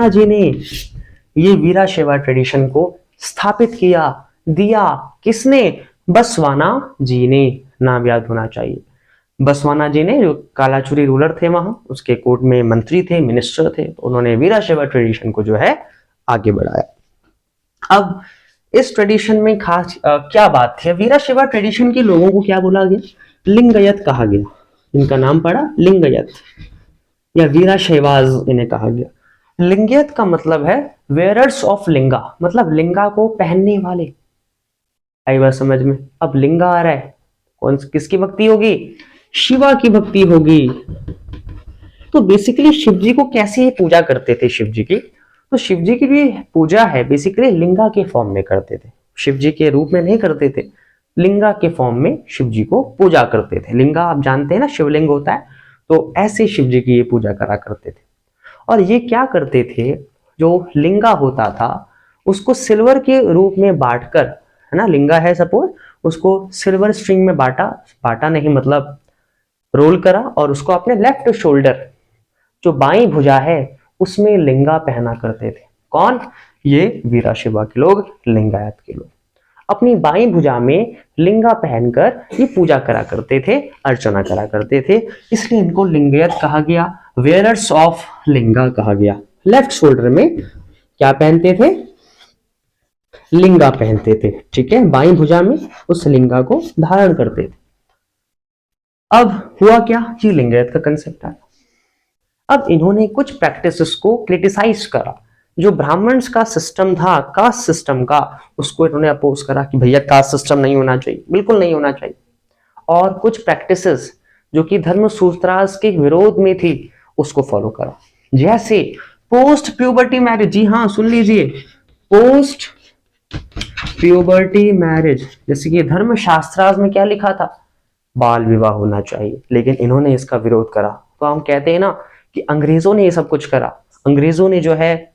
जी ने ये वीराशैवा ट्रेडिशन को स्थापित किया, दिया। किसने? बसवाना जी ने। नाम याद होना चाहिए। बसवाना जी ने, जो कालाचूरी रूलर थे वहां, उसके कोर्ट में मंत्री थे, मिनिस्टर थे, तो उन्होंने वीराशैवा ट्रेडिशन को जो है आगे बढ़ाया। अब इस ट्रेडिशन में खास क्या बात थी? वीराशैवा ट्रेडिशन के लोगों को क्या बोला गया? लिंगायत कहा गया। इनका नाम पड़ा लिंगायत, या वीराशैवाज इन्हें कहा गया। लिंगायत का मतलब है वेयरर्स ऑफ लिंगा, मतलब लिंगा को पहनने वाले। आई बात समझ में? अब लिंगा आ रहा है, कौन किसकी भक्ति होगी? शिवा की भक्ति होगी। तो बेसिकली शिव जी को कैसे पूजा करते थे? शिव जी की, तो शिव जी की भी पूजा है बेसिकली लिंगा के फॉर्म में करते थे। शिव जी के रूप में नहीं करते थे, लिंगा के फॉर्म में शिव जी को पूजा करते थे। लिंगा आप जानते हैं ना, शिवलिंग होता है, तो ऐसे शिव जी की ये पूजा करा करते थे। और ये क्या करते थे, जो लिंगा होता था उसको सिल्वर के रूप में बांटकर, है ना, लिंगा है सपोज, उसको सिल्वर स्ट्रिंग में बांटा नहीं मतलब रोल करा, और उसको अपने लेफ्ट शोल्डर, जो बाईं भुजा है, उसमें लिंगा पहना करते थे। कौन? ये वीराशैवा के लोग, लिंगायत के लोग अपनी बाईं भुजा में लिंगा पहनकर ये पूजा करा करते थे, अर्चना करा करते थे, इसलिए इनको लिंगायत कहा गया, वेयरर्स ऑफ लिंगा कहा गया। लेफ्ट शोल्डर में क्या पहनते थे? लिंगा पहनते थे, ठीक है, बाईं भुजा में उस लिंगा को धारण करते थे। अब हुआ क्या कि लिंगायत का कंसेप्ट आया। अब इन्होंने कुछ प्रैक्टिसेस को क्रिटिसाइज करा जो ब्राह्मण्स का सिस्टम था, कास्ट सिस्टम का, उसको इन्होंने अपोज करा कि भैया कास्ट सिस्टम नहीं होना चाहिए, बिल्कुल नहीं होना चाहिए। और कुछ प्रैक्टिसेस जो कि धर्म सूत्रास के विरोध में थी उसको फॉलो करा, जैसे पोस्ट प्यूबर्टी मैरिज। जी हाँ, सुन लीजिए, पोस्ट प्यूबर्टी मैरिज, जैसे कि धर्म शास्त्रार्थ में क्या लिखा था, बाल विवाह होना चाहिए, लेकिन इन्होंने इसका विरोध करा। तो हम कहते हैं ना कि अंग्रेजों ने ये सब कुछ करा, अंग्रेजों ने जो है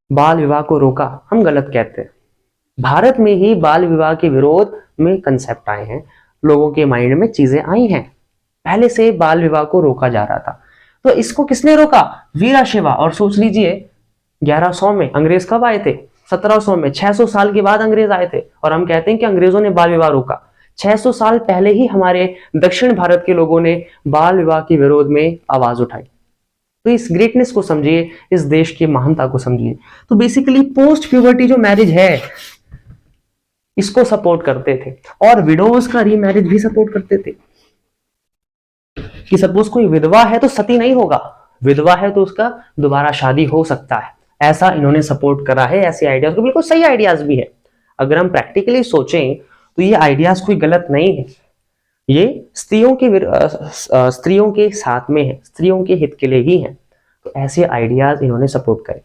बाल विवाह को रोका, हम गलत कहते हैं। भारत में ही बाल विवाह के विरोध में कंसेप्ट आए हैं, लोगों के माइंड में चीजें आई हैं, पहले से बाल विवाह को रोका जा रहा था। तो इसको किसने रोका, वीरा शिवा। और सोच लीजिए 1100 में अंग्रेज कब आए थे, 1700 में, 600 साल के बाद अंग्रेज आए थे, और हम कहते हैं कि अंग्रेजों ने बाल विवाह रोका। 600 साल पहले ही हमारे दक्षिण भारत के लोगों ने बाल विवाह के विरोध में आवाज उठाई। तो इस ग्रेटनेस को समझिए, इस देश की महानता को समझिए। तो बेसिकली पोस्ट प्यूबर्टी जो मैरिज है इसको सपोर्ट करते थे, और विडोज का रीमैरिज भी सपोर्ट करते थे कि सपोज कोई विधवा है तो सती नहीं होगा, विधवा है तो उसका दोबारा शादी हो सकता है, ऐसा इन्होंने सपोर्ट करा है। ऐसे आइडियाज को, बिल्कुल सही आइडियाज भी है, अगर हम प्रैक्टिकली सोचें तो ये आइडियाज कोई गलत नहीं है, ये स्त्रियों के साथ में है, स्त्रियों के हित के लिए ही है। तो ऐसे आइडियाज इन्होंने सपोर्ट करे,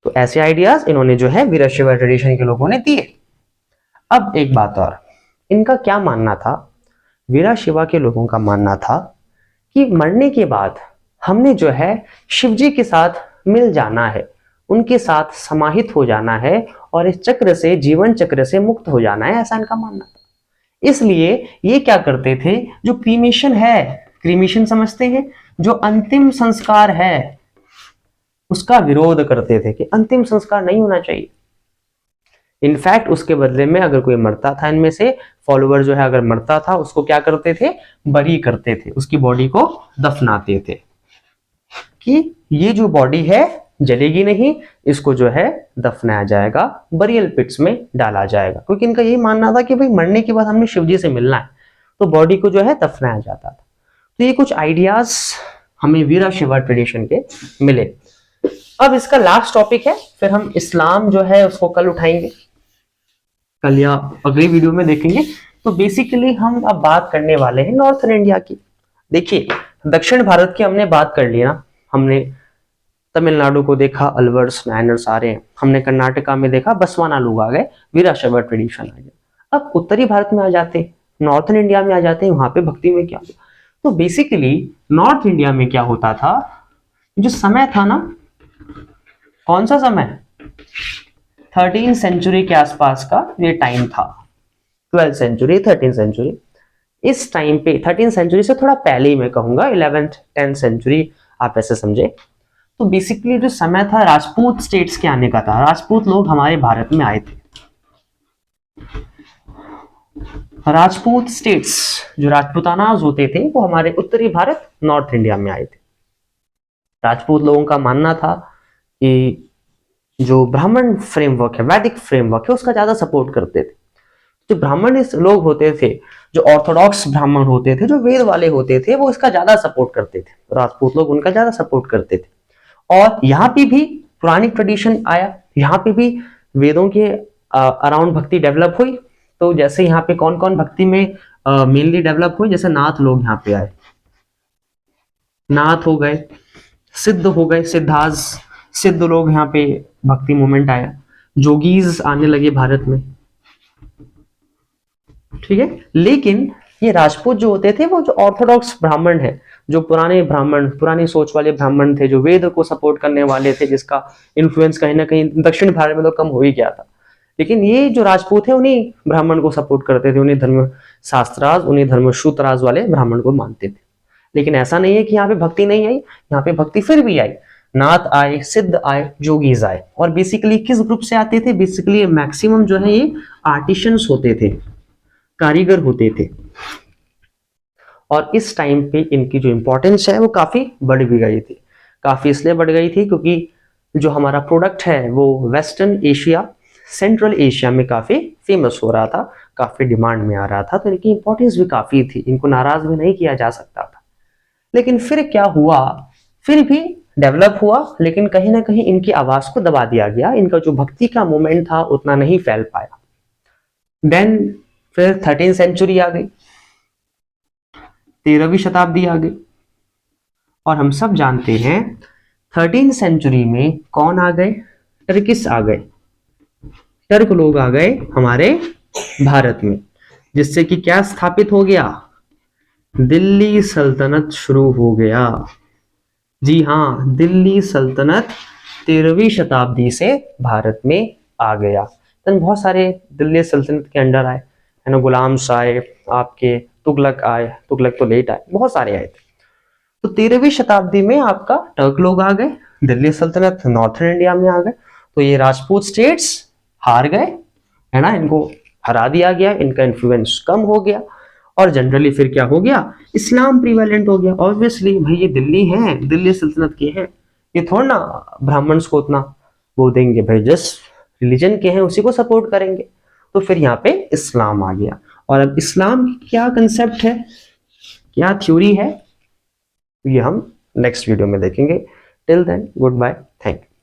तो ऐसे आइडियाज इन्होंने जो है वीरशैव ट्रेडिशन के लोगों ने दिए। अब एक बात और, इनका क्या मानना था, वीरशैव के लोगों का मानना था कि मरने के बाद हमने जो है शिव जी के साथ मिल जाना है, उनके साथ समाहित हो जाना है, और इस चक्र से, जीवन चक्र से मुक्त हो जाना है, ऐसा इनका मानना था। इसलिए ये क्या करते थे, जो क्रीमेशन है, क्रीमेशन समझते हैं, जो अंतिम संस्कार है उसका विरोध करते थे कि अंतिम संस्कार नहीं होना चाहिए। इनफैक्ट उसके बदले में अगर कोई मरता था, इनमें से फॉलोवर जो है अगर मरता था उसको क्या करते थे, बरी करते थे, उसकी बॉडी को दफनाते थे कि ये जो बॉडी है जलेगी नहीं, इसको जो है दफनाया जाएगा, बरियल पिट्स में डाला जाएगा, क्योंकि इनका यही मानना था कि भाई मरने के बाद हमने शिवजी से मिलना है, तो बॉडी को जो है दफनाया जाता था। तो ये कुछ आइडियाज हमें वीरशैव ट्रेडिशन के मिले। अब इसका लास्ट टॉपिक है, फिर हम इस्लाम जो है उसको कल उठाएंगे, कल या अगली वीडियो में देखेंगे। तो बेसिकली हम अब बात करने वाले हैं नॉर्थन इंडिया की। देखिए दक्षिण भारत की हमने बात कर ली ना, हमने तमिलनाडु को देखा, अलवर्स नायनर्स आ रहे हैं, हमने कर्नाटका में देखा बसवाना लोग आ गए, वीरशैव ट्रेडिशन आ गया। अब उत्तरी भारत में आ जाते हैं, नॉर्थन इंडिया में आ जाते हैं, वहां पे भक्ति में क्या हुआ। तो बेसिकली नॉर्थ इंडिया में क्या होता था, जो समय था ना, कौन सा समय, 13th सेंचुरी के आसपास का ये टाइम था, 12th सेंचुरी 13th सेंचुरी, इस टाइम पे 13th सेंचुरी से थोड़ा पहले ही मैं कहूंगा 11th 10th सेंचुरी, आप ऐसे समझे। तो बेसिकली जो समय था राजपूत स्टेट्स के आने का था, राजपूत लोग हमारे भारत में आए थे, राजपूत स्टेट्स जो राजपूतानाज होते थे वो हमारे उत्तरी भारत नॉर्थ इंडिया में आए थे। राजपूत लोगों का मानना था कि जो ब्राह्मण फ्रेमवर्क है, वैदिक फ्रेमवर्क है, उसका ज्यादा सपोर्ट करते थे। जो ब्राह्मण लोग होते थे, जो ऑर्थोडॉक्स ब्राह्मण होते थे, जो वेद वाले होते थे, वो इसका ज्यादा सपोर्ट करते थे, राजपूत लोग उनका ज्यादा सपोर्ट करते थे। और यहाँ पे भी पुरानी ट्रेडिशन आया, यहाँ पे भी वेदों के अराउंड भक्ति डेवलप हुई। तो जैसे यहाँ पे कौन कौन भक्ति में मेनली डेवलप हुई, जैसे नाथ लोग यहाँ पे आए, नाथ हो गए, सिद्ध हो गए, सिद्ध लोग यहाँ पे भक्ति मूवमेंट आया, जोगीज आने लगे भारत में, ठीक है। लेकिन ये राजपूत जो होते थे वो जो ऑर्थोडॉक्स ब्राह्मण है, जो पुराने ब्राह्मण, पुरानी सोच वाले ब्राह्मण थे, जो वेद को सपोर्ट करने वाले थे, जिसका इन्फ्लुएंस कहीं ना कहीं दक्षिण भारत में तो कम हो ही गया था, लेकिन ये जो राजपूत है उन्हीं ब्राह्मण को सपोर्ट करते थे, उन्हीं धर्म शास्त्राज, उन्हीं धर्मसूत्राज वाले ब्राह्मण को मानते थे। लेकिन ऐसा नहीं है कि यहाँ पे भक्ति नहीं आई, यहाँ पे भक्ति फिर भी आई, नाथ आए, सिद्ध आए, जोगीज आए। और बेसिकली किस ग्रुप से आते थे, बेसिकली मैक्सिमम जो है ये आर्टिशंस होते थे, कारीगर होते थे। और इस टाइम पे इनकी जो इंपॉर्टेंस है वो काफी बढ़ भी गई थी, काफी इसलिए बढ़ गई थी क्योंकि जो हमारा प्रोडक्ट है वो वेस्टर्न एशिया, सेंट्रल एशिया में काफी फेमस हो रहा था, काफी डिमांड में आ रहा था, तो इनकी इंपॉर्टेंस भी काफी थी, इनको नाराज भी नहीं किया जा सकता था। लेकिन फिर क्या हुआ, फिर भी डेवलप हुआ, लेकिन कहीं ना कहीं इनकी आवाज को दबा दिया गया, इनका जो भक्ति का मूवमेंट था उतना नहीं फैल पाया। देन फिर 13वीं सेंचुरी आ गई, 13वीं शताब्दी आ गई, और हम सब जानते हैं 13वीं सेंचुरी में कौन आ गए? टर्किस आ गए, टर्क लोग आ गए हमारे भारत में, जिससे कि क्या स्थापित हो गया? दिल्ली सल्तनत शुरू हो गया। जी हाँ, दिल्ली सल्तनत 13वीं शताब्दी से भारत में आ गया। तो बहुत सारे दिल्ली सल्तनत के अंडर आए, है ना, गुलाम शाह, आपके तुगलक आए, तुगलक तो लेट आए, बहुत सारे आए थे। तो 13वीं शताब्दी में आपका टर्क लोग आ गए, दिल्ली सल्तनत नॉर्थन इंडिया में आ गए, तो ये राजपूत स्टेट्स हार गए, है ना, इनको हरा दिया गया, इनका इन्फ्लुएंस कम हो गया, और जनरली फिर क्या हो गया? इस्लाम प्रिवेलेंट हो गया। ऑब्वियसली भाई ये दिल्ली है, दिल्ली सल्तनत के हैं, ये थोड़ा ना ब्राह्मण्स को उतना वो देंगे भाई, जस्ट रिलीजन के हैं उसी को सपोर्ट करेंगे। तो फिर यहाँ पे इस्लाम आ गया। और अब इस्लाम की क्या कंसेप्ट है, क्या थ्योरी है, ये हम नेक्स्ट वीडियो में देखेंगे। Till then good bye, thank you.